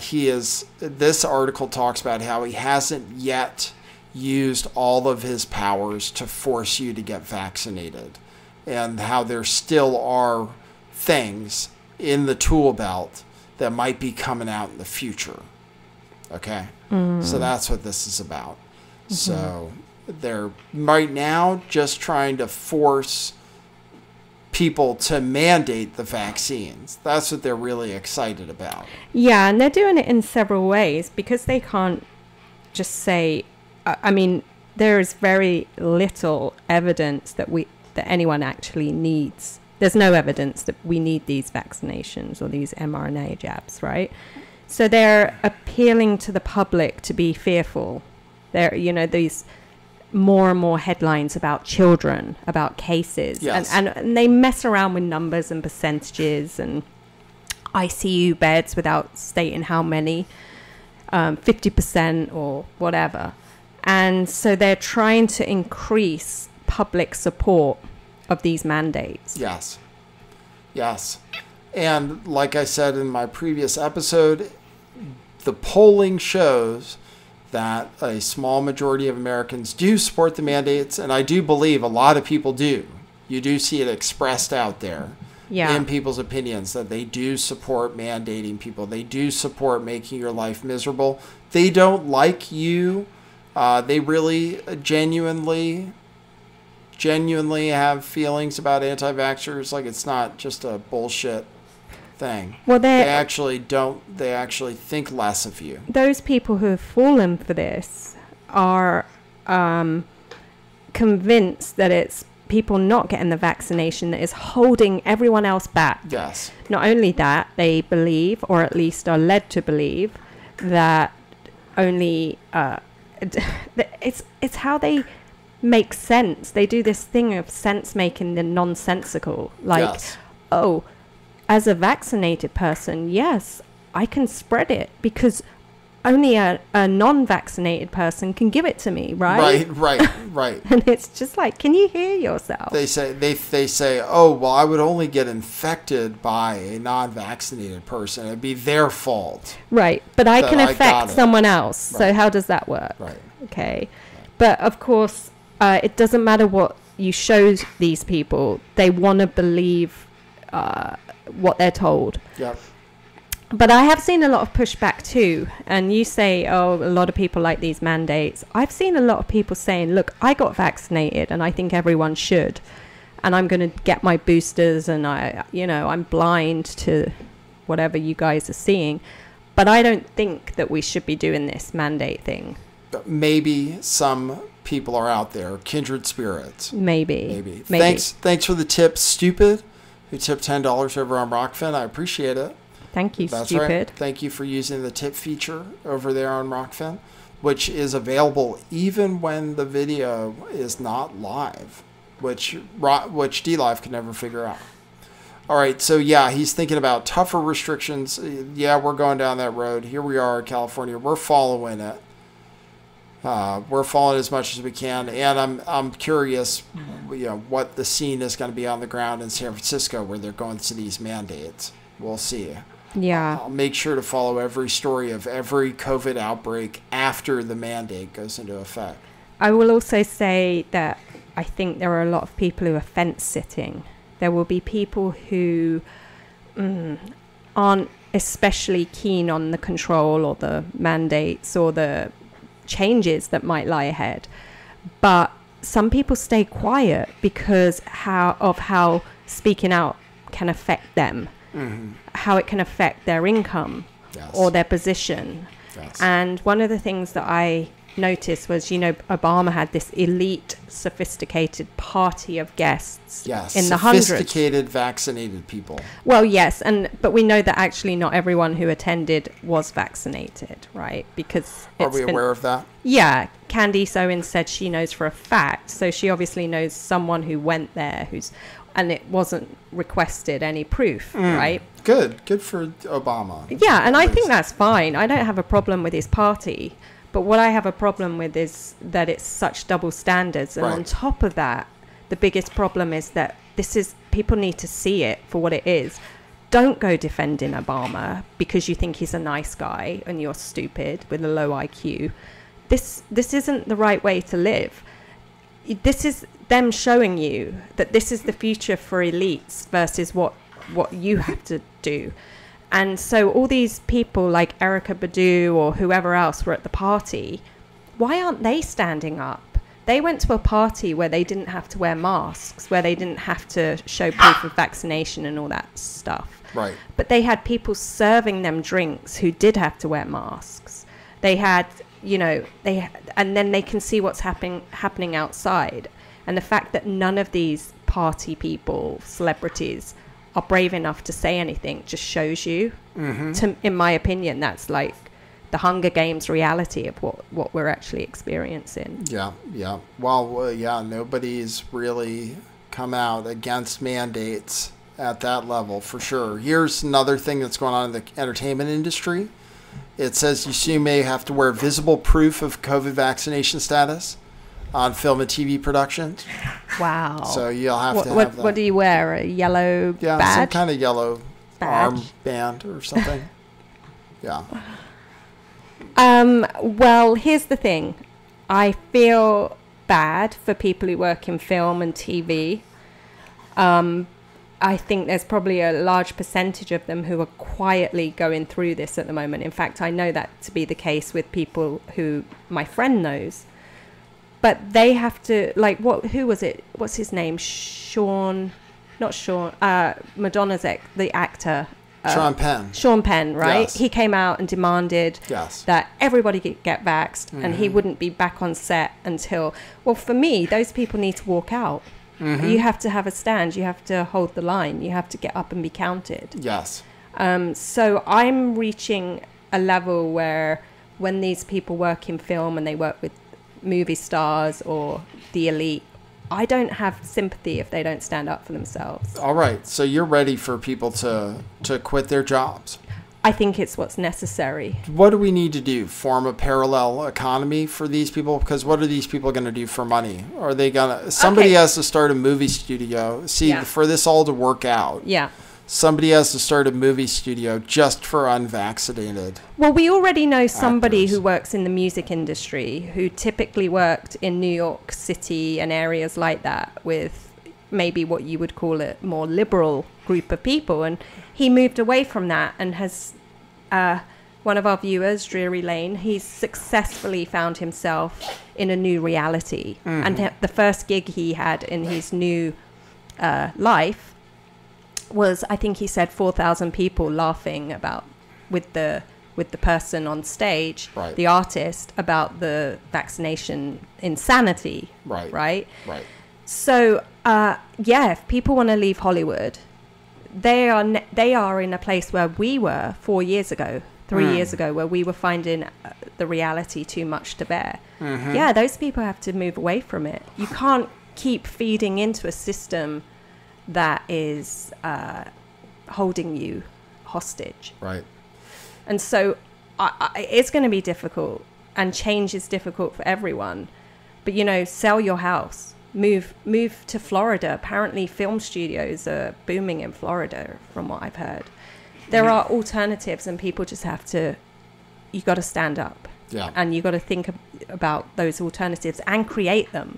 S1: this article talks about how he hasn't yet used all of his powers to force you to get vaccinated, and how there still are things in the tool belt that might be coming out in the future. Okay? So that's what this is about. Mm-hmm. So they're right now just trying to force people to mandate the vaccines. That's what they're really excited about.
S2: Yeah, and they're doing it in several ways because they can't just say, I mean, there is very little evidence that anyone actually needs. There's no evidence that we need these vaccinations or these mRNA jabs, right? So they're appealing to the public to be fearful. There, these more and more headlines about children, about cases,
S1: Yes.
S2: and they mess around with numbers and percentages and ICU beds without stating how many, 50% or whatever. And so they're trying to increase public support of these mandates.
S1: Yes. Yes. And like I said in my previous episode, the polling shows that a small majority of Americans do support the mandates, and I do believe a lot of people do. You do see it expressed out there in people's opinions that they do support mandating people. They do support making your life miserable. They don't like you. They really genuinely have feelings about anti-vaxxers. Like, it's not just a bullshit thing.
S2: Well,
S1: they actually think less of you.
S2: Those people who have fallen for this are convinced that it's people not getting the vaccination that is holding everyone else back.
S1: Yes.
S2: Not only that, they believe, or at least are led to believe, that only it's how they make sense. They do this thing of sense making the nonsensical. Like,
S1: yes.
S2: Oh, as a vaccinated person, yes, I can spread it because only a non-vaccinated person can give it to me, right?
S1: Right.
S2: And it's just like, can you hear yourself?
S1: They say, oh, well, I would only get infected by a non-vaccinated person. It'd be their fault.
S2: Right, but I can affect someone else.
S1: Right.
S2: So how does that work?
S1: Right.
S2: Okay. Right. But of course, it doesn't matter what you show these people. They want to believe what they're told.
S1: Yep.
S2: But I have seen a lot of pushback too. And you say, oh, a lot of people like these mandates. I've seen a lot of people saying, look, I got vaccinated and I think everyone should. And I'm going to get my boosters and I'm blind to whatever you guys are seeing. But I don't think that we should be doing this mandate thing.
S1: Maybe some people are out there, kindred spirits.
S2: Maybe.
S1: Thanks for the tip, Stupid, who tipped $10 over on Rockfin. I appreciate it.
S2: Thank you,
S1: That's
S2: Stupid.
S1: Right. Thank you for using the tip feature over there on Rockfin, which is available even when the video is not live, which DLive can never figure out. All right, so yeah, he's thinking about tougher restrictions. Yeah, we're going down that road. Here we are in California. We're following it. We're following as much as we can, and I'm curious, what the scene is going to be on the ground in San Francisco where they're going to these mandates. We'll see.
S2: Yeah.
S1: I'll make sure to follow every story of every COVID outbreak after the mandate goes into effect.
S2: I will also say that I think there are a lot of people who are fence sitting. There will be people who aren't especially keen on the control or the mandates or the changes that might lie ahead. But some people stay quiet because how speaking out can affect them. Mm-hmm. How it can affect their income or their position. Yes. And one of the things that I noticed was, Obama had this elite, sophisticated party of guests in the hundreds.
S1: Sophisticated, vaccinated people.
S2: Well, yes, but we know that actually not everyone who attended was vaccinated, right? Because
S1: are we aware of that?
S2: Yeah, Candice Owens said she knows for a fact, so she obviously knows someone who went there and it wasn't requested any proof, right?
S1: Good for Obama.
S2: Yeah, and I think that's fine. I don't have a problem with his party. But what I have a problem with is that it's such double standards. And on top of that, the biggest problem is that people need to see it for what it is. Don't go defending Obama because you think he's a nice guy and you're stupid with a low IQ. This isn't the right way to live. This is them showing you that this is the future for elites versus what you have to do. And so all these people like Erica Badu or whoever else were at the party, why aren't they standing up? They went to a party where they didn't have to wear masks, where they didn't have to show proof of vaccination and all that stuff.
S1: Right.
S2: But they had people serving them drinks who did have to wear masks. They had, and then they can see what's happening outside. And the fact that none of these party people, celebrities, are brave enough to say anything just shows you, in my opinion, that's like the Hunger Games reality of what we're actually experiencing.
S1: Yeah. Well, nobody's really come out against mandates at that level, for sure. Here's another thing that's going on in the entertainment industry. It says you may have to wear visible proof of COVID vaccination status on film and TV productions.
S2: Wow.
S1: So you'll have to have that.
S2: What do you wear? A yellow badge?
S1: Yeah, some kind of yellow armband or something. Yeah.
S2: Well, here's the thing. I feel bad for people who work in film and TV. I think there's probably a large percentage of them who are quietly going through this at the moment. In fact, I know that to be the case with people who my friend knows. But they have to, who was it? What's his name? Madonna's the actor.
S1: Sean Penn.
S2: Sean Penn, right?
S1: Yes.
S2: He came out and demanded that everybody get vaxxed and he wouldn't be back on set until, well, for me, those people need to walk out. Mm-hmm. You have to have a stand. You have to hold the line. You have to get up and be counted.
S1: Yes.
S2: So I'm reaching a level where when these people work in film and they work with movie stars or the elite, I don't have sympathy if they don't stand up for themselves.
S1: All right. So you're ready for people to quit their jobs.
S2: I think it's what's necessary.
S1: What do we need to do? Form a parallel economy for these people? Because what are these people going to do for money? Are they going to... Somebody has to start a movie studio. See, for this all to work out.
S2: Yeah.
S1: Somebody has to start a movie studio just for unvaccinated.
S2: Well, we already know somebody who works in the music industry who typically worked in New York City and areas like that with maybe what you would call a more liberal group of people. And he moved away from that and has... one of our viewers, Drury Lane, he's successfully found himself in a new reality. Mm-hmm. And the first gig he had in his new life was, I think he said, 4,000 people laughing about with the person on stage, the artist, about the vaccination insanity. Right. So if people want to leave Hollywood, they are in a place where we were 4 years ago, 3 years ago, where we were finding the reality too much to bear. Mm-hmm. Yeah, those people have to move away from it. You can't keep feeding into a system that is holding you hostage. Right. And so it's going to be difficult, and change is difficult for everyone. But, sell your house. Move to Florida. Apparently film studios are booming in Florida, from what I've heard. There are alternatives, and people just you got to stand up. Yeah. And you got to think about those alternatives and create them.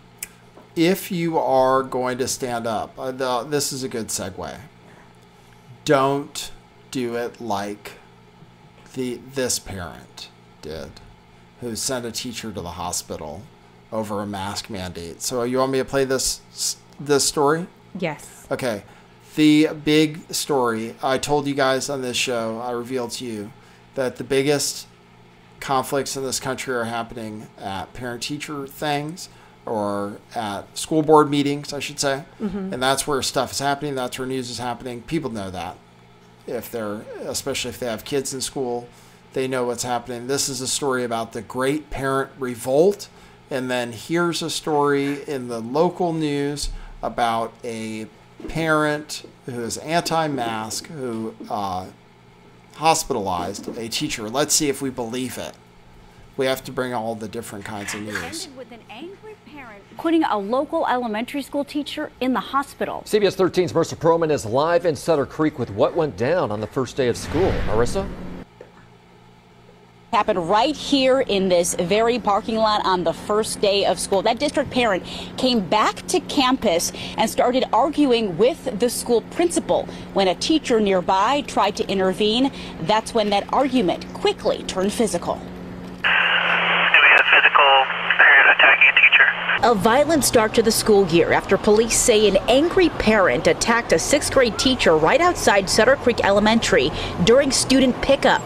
S2: If you are going to stand up, this is a good segue. Don't do it like this parent did, who sent a teacher to the hospital over a mask mandate. So you want me to play this story? Yes. Okay. The big story, I told you guys on this show, I revealed to you that the biggest conflicts in this country are happening at parent-teacher things, or at school board meetings, I should say. Mm-hmm. And that's where stuff is happening. That's where news is happening. People know that. Especially if they have kids in school, they know what's happening. This is a story about the Great Parent Revolt. And then here's a story in the local news about a parent who is anti-mask who hospitalized a teacher. Let's see if we believe it. We have to bring all the different kinds of news.
S4: With an angry parent putting a local elementary school teacher in the hospital.
S5: CBS 13's Marissa Perlman is live in Sutter Creek with what went down on the first day of school. Marissa?
S4: Happened right here in this very parking lot on the first day of school. That district parent came back to campus and started arguing with the school principal. When a teacher nearby tried to intervene, that's when that argument quickly turned physical. Attacking a teacher. A violent start to the school year after police say an angry parent attacked a 6th grade teacher right outside Sutter Creek Elementary during student pickup.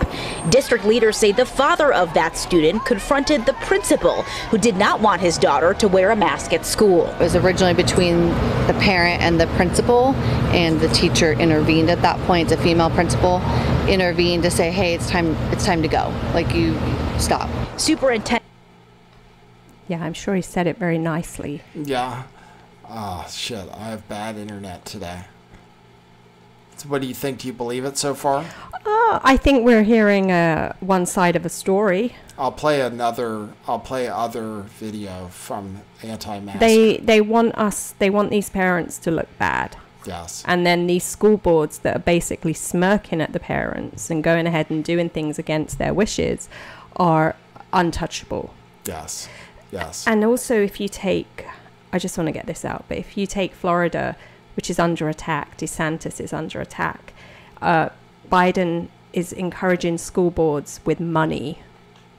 S4: District leaders say the father of that student confronted the principal, who did not want his daughter to wear a mask at school.
S6: It was originally between the parent and the principal, and the teacher intervened at that point. The female principal intervened to say, hey, it's time to go. Like, you stop.
S4: Superintendent.
S2: Yeah, I'm sure he said it very nicely.
S1: Yeah. Oh, shit. I have bad internet today. So what do you think? Do you believe it so far?
S2: I think we're hearing one side of a story.
S1: I'll play other video from anti-mask.
S2: They want these parents to look bad.
S1: Yes.
S2: And then these school boards that are basically smirking at the parents and going ahead and doing things against their wishes are untouchable.
S1: Yes. Yes.
S2: And also, if you take, I just want to get this out, but if you take Florida, which is under attack, DeSantis is under attack, Biden is encouraging school boards with money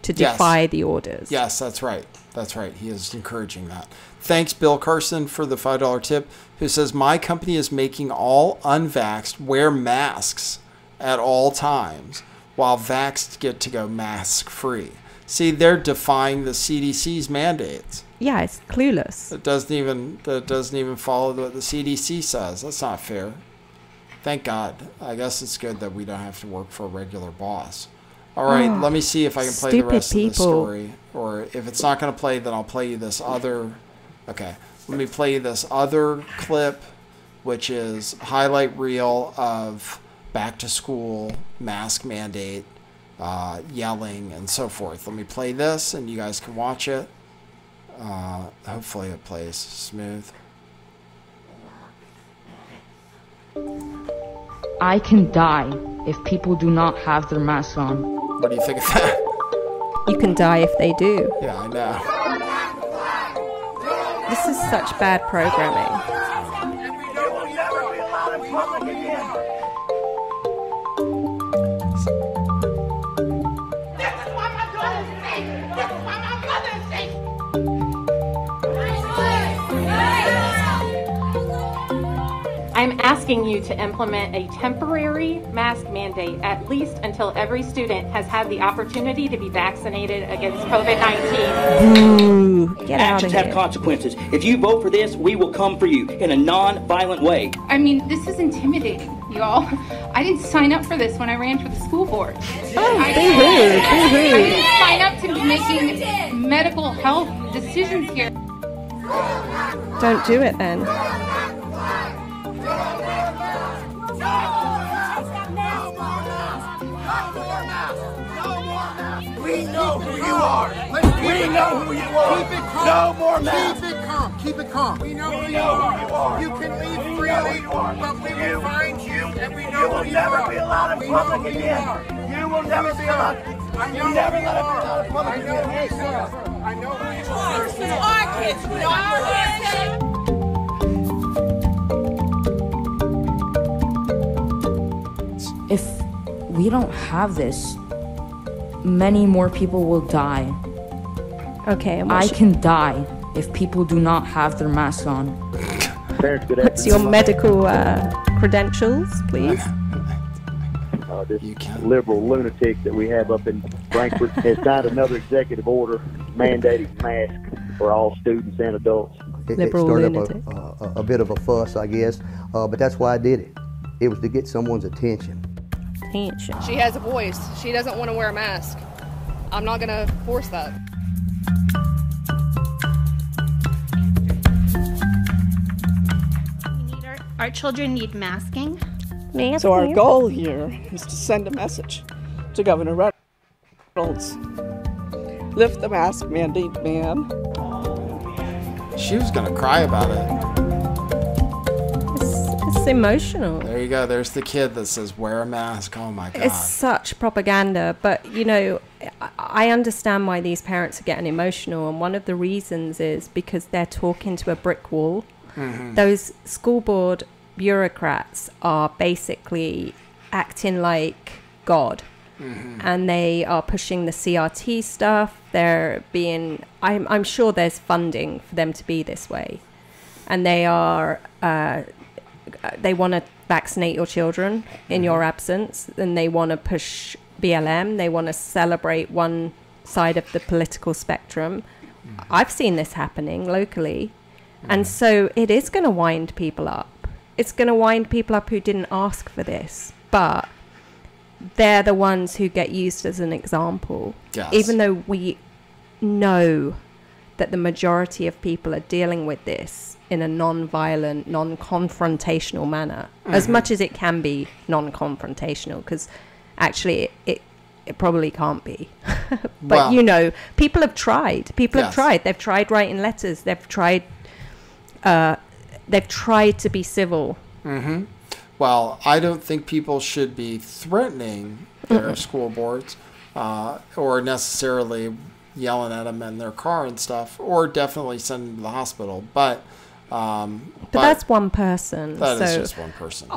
S2: to defy the orders.
S1: Yes, that's right. That's right. He is encouraging that. Thanks, Bill Carson, for the $5 tip, who says, my company is making all unvaxxed wear masks at all times, while vaxxed get to go mask-free. See, they're defying the CDC's mandates.
S2: Yeah, it's clueless.
S1: It doesn't even follow what the CDC says. That's not fair. Thank God. I guess it's good that we don't have to work for a regular boss. All right, let me see if I can play the rest of the story. Or if it's not going to play, then I'll play you this other... Okay, let me play you this other clip, which is highlight reel of back to school, mask mandate, yelling, and so forth. Let me play this, and you guys can watch it. Hopefully it plays smooth.
S7: I can die if people do not have their masks on.
S1: What do you think of that?
S2: You can die if they do.
S1: Yeah, I know.
S2: This is such bad programming.
S8: I'm asking you to implement a temporary mask mandate, at least until every student has had the opportunity to be vaccinated against COVID-19.
S2: Ooh, get out of
S9: Actions
S2: here.
S9: have consequences. If you vote for this, we will come for you in a non-violent way.
S10: I mean, this is intimidating, y'all. I didn't sign up for this when I ran for the school board. I didn't sign up to be making medical health decisions here.
S2: Don't do it then.
S3: We know who you are. We know who you are. Keep it calm. No more masks. Keep it calm. Keep it calm. We know who you are. You can leave freely, but we will find you, and we know who you are. You will never be allowed in public again. You will never be allowed. I know who you are. I know who you are. I know who you are. You are kids. You are kids.
S7: If we don't have this, many more people will die.
S2: Okay, and
S7: I can die if people do not have their masks on.
S2: what's your medical credentials, please?
S11: This liberal lunatic that we have up in Frankfurt has signed another executive order mandating masks for all students and adults.
S12: It started up a bit of a fuss, I guess, but that's why I did it. It was to get someone's attention.
S13: She has a voice. She doesn't want to wear a mask. I'm not going to force that.
S14: Our children need masking.
S15: So our goal here is to send a message to Governor Reynolds. Lift the mask mandate ban.
S1: She was going to cry about it.
S2: It's emotional.
S1: There you go. There's the kid that says, wear a mask. Oh, my God.
S2: It's such propaganda. But, you know, I understand why these parents are getting emotional. And one of the reasons is because they're talking to a brick wall. Mm-hmm. Those school board bureaucrats are basically acting like God. Mm-hmm. And they are pushing the CRT stuff. They're being... I'm sure there's funding for them to be this way. And they are... they want to vaccinate your children in your absence, and they want to push BLM. They want to celebrate one side of the political spectrum. I've seen this happening locally. And so it is going to wind people up. It's going to wind people up who didn't ask for this, but they're the ones who get used as an example.
S1: Yes.
S2: Even though we know that the majority of people are dealing with this in a non-violent, non-confrontational manner, as much as it can be non-confrontational, because actually it probably can't be. But, you know, people have tried. People have tried. They've tried writing letters. They've tried to be civil.
S1: Mm-hmm. Well, I don't think people should be threatening their school boards or necessarily yelling at them in their car and stuff, or definitely send them to the hospital. But
S2: that's one person.
S1: That is just one person.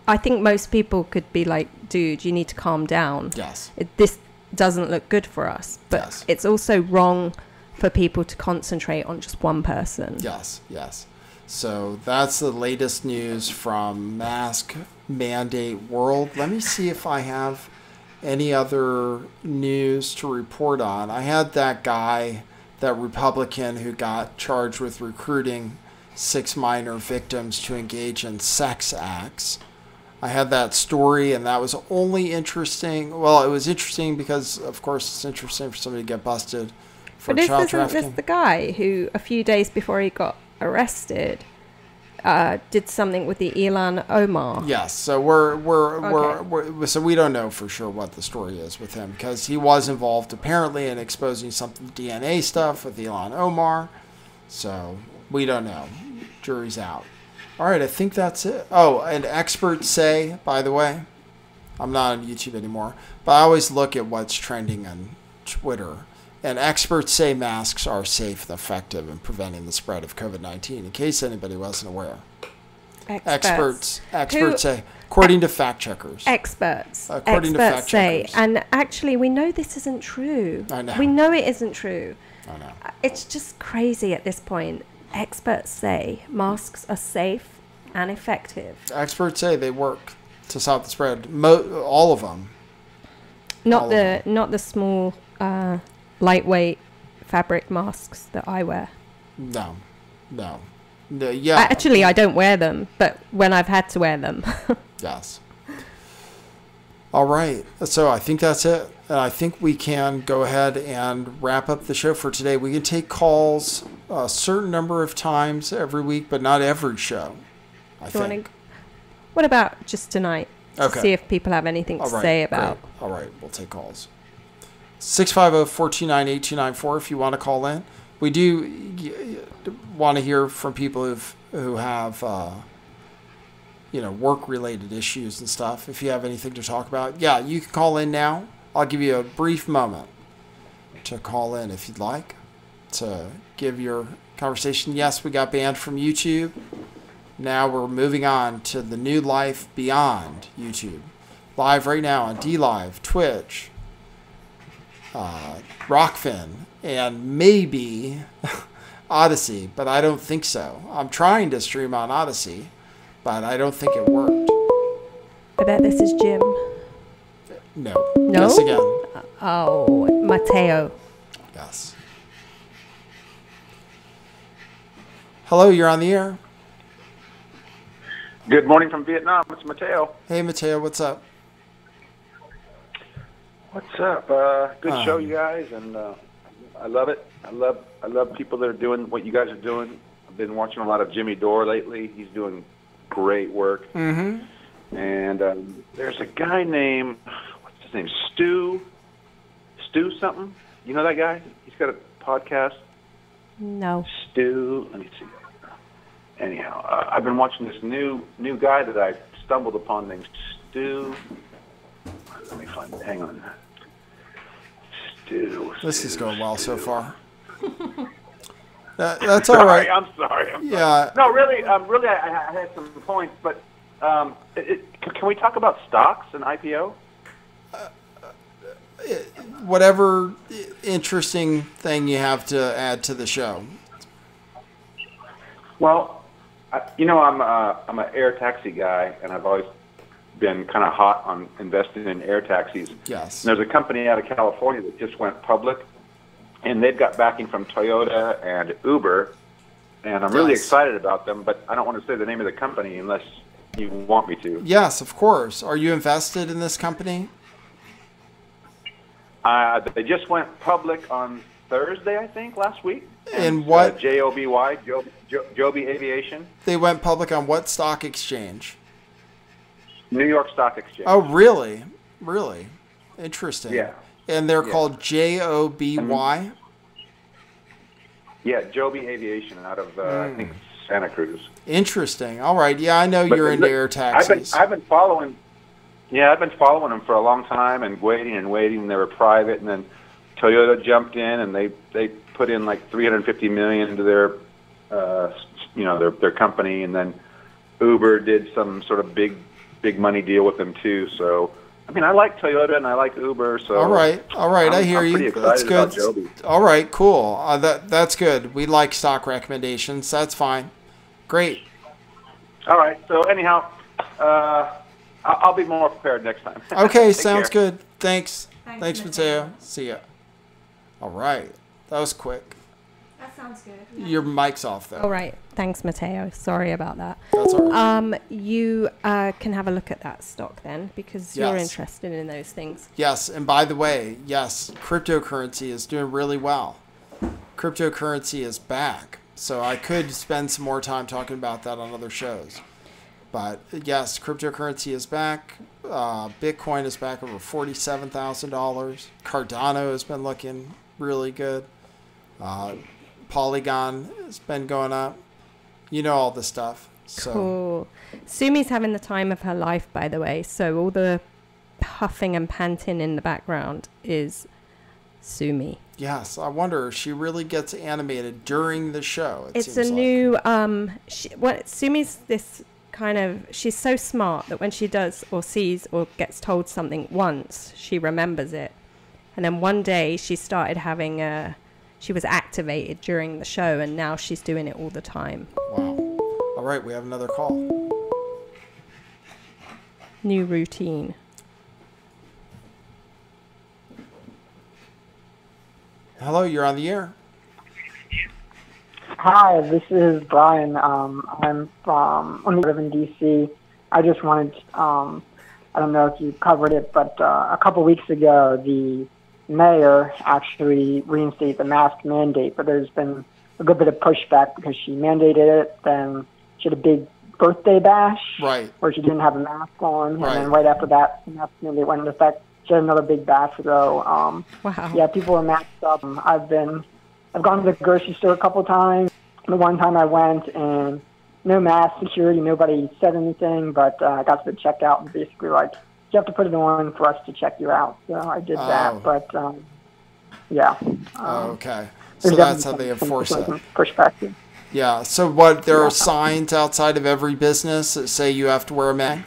S2: I think most people could be like, dude, you need to calm down.
S1: Yes.
S2: This doesn't look good for us. But it's also wrong for people to concentrate on just one person.
S1: Yes, yes. So that's the latest news from Mask Mandate World. Let me see if I have any other news to report on. I had that guy, that Republican who got charged with recruiting 6 minor victims to engage in sex acts. I had that story, and that was only interesting. Well, it was interesting because, of course, it's interesting for somebody to get busted for child trafficking.
S2: But isn't this the guy who, a few days before he got arrested, did something with the Elon Omar.
S1: Yes, so so we don't know for sure what the story is with him, because he was involved apparently in exposing some DNA stuff with Elon Omar. So we don't know. Jury's out. All right, I think that's it. Oh, and experts say, by the way, I'm not on YouTube anymore, but I always look at what's trending on Twitter. And experts say masks are safe and effective in preventing the spread of COVID-19, in case anybody wasn't aware. Experts say, according to fact checkers.
S2: Experts
S1: Fact
S2: say,
S1: checkers.
S2: and actually we know this isn't true.
S1: I know.
S2: We know it isn't true.
S1: I know.
S2: It's just crazy at this point. Experts say masks are safe and effective.
S1: Experts say they work to stop the spread. All of them.
S2: Not the small, lightweight fabric masks that I wear.
S1: No. Yeah.
S2: Actually, I don't wear them, but when I've had to wear them.
S1: Yes. All right. So I think that's it. I think we can go ahead and wrap up the show for today. We can take calls a certain number of times every week, but not every show. I think.
S2: What about just tonight?
S1: Okay.
S2: See if people have anything to say about.
S1: Great. All right. We'll take calls. 650-429-8294 if you want to call in. We do want to hear from people who have work-related issues and stuff. If you have anything to talk about, yeah, you can call in now. I'll give you a brief moment to call in if you'd like to give your conversation. Yes, we got banned from YouTube. Now we're moving on to the new life beyond YouTube. Live right now on DLive, Twitch, Rockfin, and maybe Odyssey, but I don't think so. I'm trying to stream on Odyssey, but I don't think it worked.
S2: I bet this is Jim.
S1: No.
S2: No?
S1: Yes again.
S2: Oh, Mateo.
S1: Yes. Hello, you're on the air.
S16: Good morning from Vietnam. It's Mateo.
S1: Hey, Mateo, what's up?
S16: What's up? Good show, you guys, and I love it. I love people that are doing what you guys are doing. I've been watching a lot of Jimmy Dore lately. He's doing great work.
S1: Mm-hmm.
S16: And there's a guy named, what's his name? Stu something. You know that guy? He's got a podcast.
S2: No.
S16: Stu. Let me see. Anyhow, I've been watching this new guy that I stumbled upon named Stu. Let me find it. Hang on. Stu.
S1: This is going well so far. That's all right.
S16: I'm sorry.
S1: Yeah.
S16: No, really, I had some points, but can we talk about stocks and IPO?
S1: Whatever interesting thing you have to add to the show.
S16: Well, I'm an air taxi guy, and I've always been kind of hot on investing in air taxis.
S1: Yes.
S16: And there's a company out of California that just went public, and they've got backing from Toyota and Uber, and I'm really excited about them, but I don't want to say the name of the company unless you want me to.
S1: Yes, of course. Are you invested in this company?
S16: They just went public on Thursday, I think, last week.
S1: And what?
S16: JOBY, Joby Aviation.
S1: They went public on what stock exchange?
S16: New York Stock Exchange.
S1: Oh, really? Really? Interesting.
S16: Yeah.
S1: And they're called JOBY?
S16: Yeah, Joby Aviation out of, I think, Santa Cruz.
S1: Interesting. All right. Yeah, I know you're into air taxis.
S16: I've been following them for a long time and waiting. They were private, and then Toyota jumped in and they put in like $350 million into their their company, and then Uber did some sort of big money deal with them too. So I mean, I like Toyota and I like Uber. So
S1: all right, I hear
S16: I'm
S1: you.
S16: pretty excited
S1: That's good.
S16: about Joby.
S1: All right, cool. That's good. We like stock recommendations. That's fine. Great.
S16: All right. So anyhow, I'll be more prepared next time.
S1: Okay,
S16: Take
S1: sounds
S16: care.
S1: good. Thanks, Mateo. See ya. All right, that was quick.
S2: That sounds good.
S1: Your mic's off though.
S2: All right. Thanks, Mateo. Sorry about that.
S1: That's all right.
S2: You can have a look at that stock then, because you're interested in those things.
S1: Yes, and by the way, yes, cryptocurrency is doing really well. Cryptocurrency is back. So I could spend some more time talking about that on other shows. But yes, cryptocurrency is back. Bitcoin is back over $47,000. Cardano has been looking really good. Polygon has been going up. You know all the stuff. So.
S2: Cool. Sumi's having the time of her life, by the way. So all the puffing and panting in the background is Sumi.
S1: Yes, I wonder if she really gets animated during the show.
S2: It's a new Sumi's this kind of, she's so smart that when she does or sees or gets told something once, she remembers it. And then one day she started having she was activated during the show, and now she's doing it all the time.
S1: Wow. All right, we have another call.
S2: New routine.
S1: Hello, you're on the air.
S17: Hi, this is Brian. I'm from I live in D.C. I just wanted I don't know if you covered it, but a couple weeks ago, the mayor actually reinstated the mask mandate, but there's been a good bit of pushback because she mandated it, then she had a big birthday bash where she didn't have a mask on, and then right after that, the mask mandate went into effect. She had another big bash, so
S2: wow.
S17: Yeah, people were masked up. I've gone to the grocery store a couple times. The one time I went, and no mask security, nobody said anything, but I got to the checkout and basically like, you have to put it on for us to check you out. So I did that, but yeah.
S1: Okay, so that's how they enforce it.
S17: Perspective.
S1: Yeah. So what? There are signs outside of every business that say you have to wear a mask.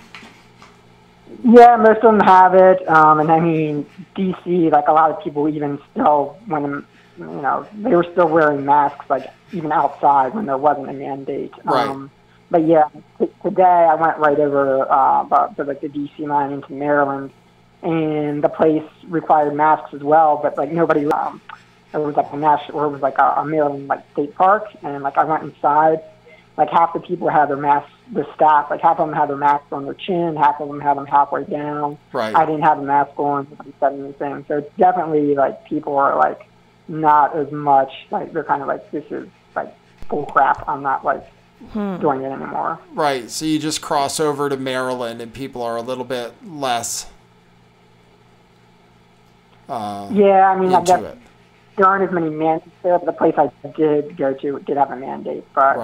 S17: Yeah, most of them have it, and I mean DC, like a lot of people even still when they were still wearing masks, like even outside when there wasn't a mandate.
S1: Right.
S17: But yeah, today I went right over to like the DC line into Maryland, and the place required masks as well. But like nobody, it was like a Maryland like state park, and like I went inside, like half the people had their masks. The staff, like half of them had their masks on their chin, half of them had them halfway down.
S1: Right.
S17: I didn't have a mask on. Nobody said anything. So it's definitely like people are like not as much like they're kind of like this is like bull crap. I'm not like doing it anymore.
S1: Right. So you just cross over to Maryland and people are a little bit less.
S17: Yeah, I mean, I guess there aren't as many mandates there, but the place I did go to did have a mandate. But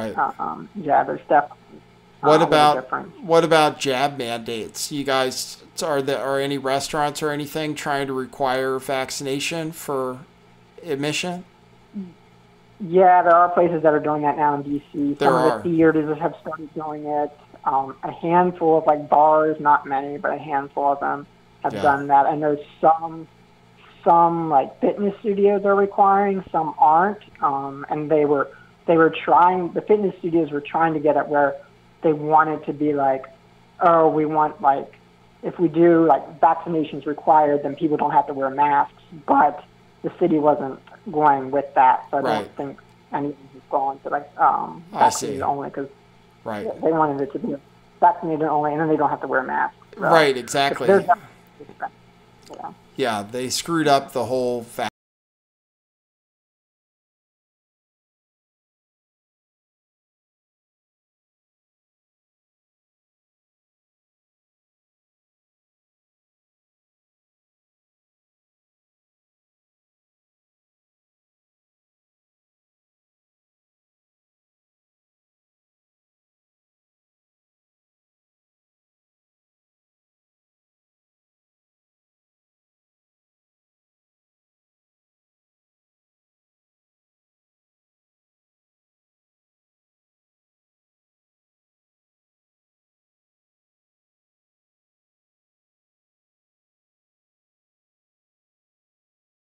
S17: yeah, there's definitely.
S1: What about jab mandates? You guys, are any restaurants or anything trying to require vaccination for admission?
S17: Yeah, there are places that are doing that now in DC. Some of the theaters have started doing it. A handful of like bars, not many, but a handful of them have done that. I know some like fitness studios are requiring, some aren't. And they were trying. The fitness studios were trying to get it where they wanted to be like, oh, we want like, if we do like vaccinations required, then people don't have to wear masks. But the city wasn't going with that, so I don't think anything has gone to like vaccinated only because they wanted it to be vaccinated only, and then they don't have to wear masks. So,
S1: right, exactly.
S17: Yeah,
S1: they screwed up the whole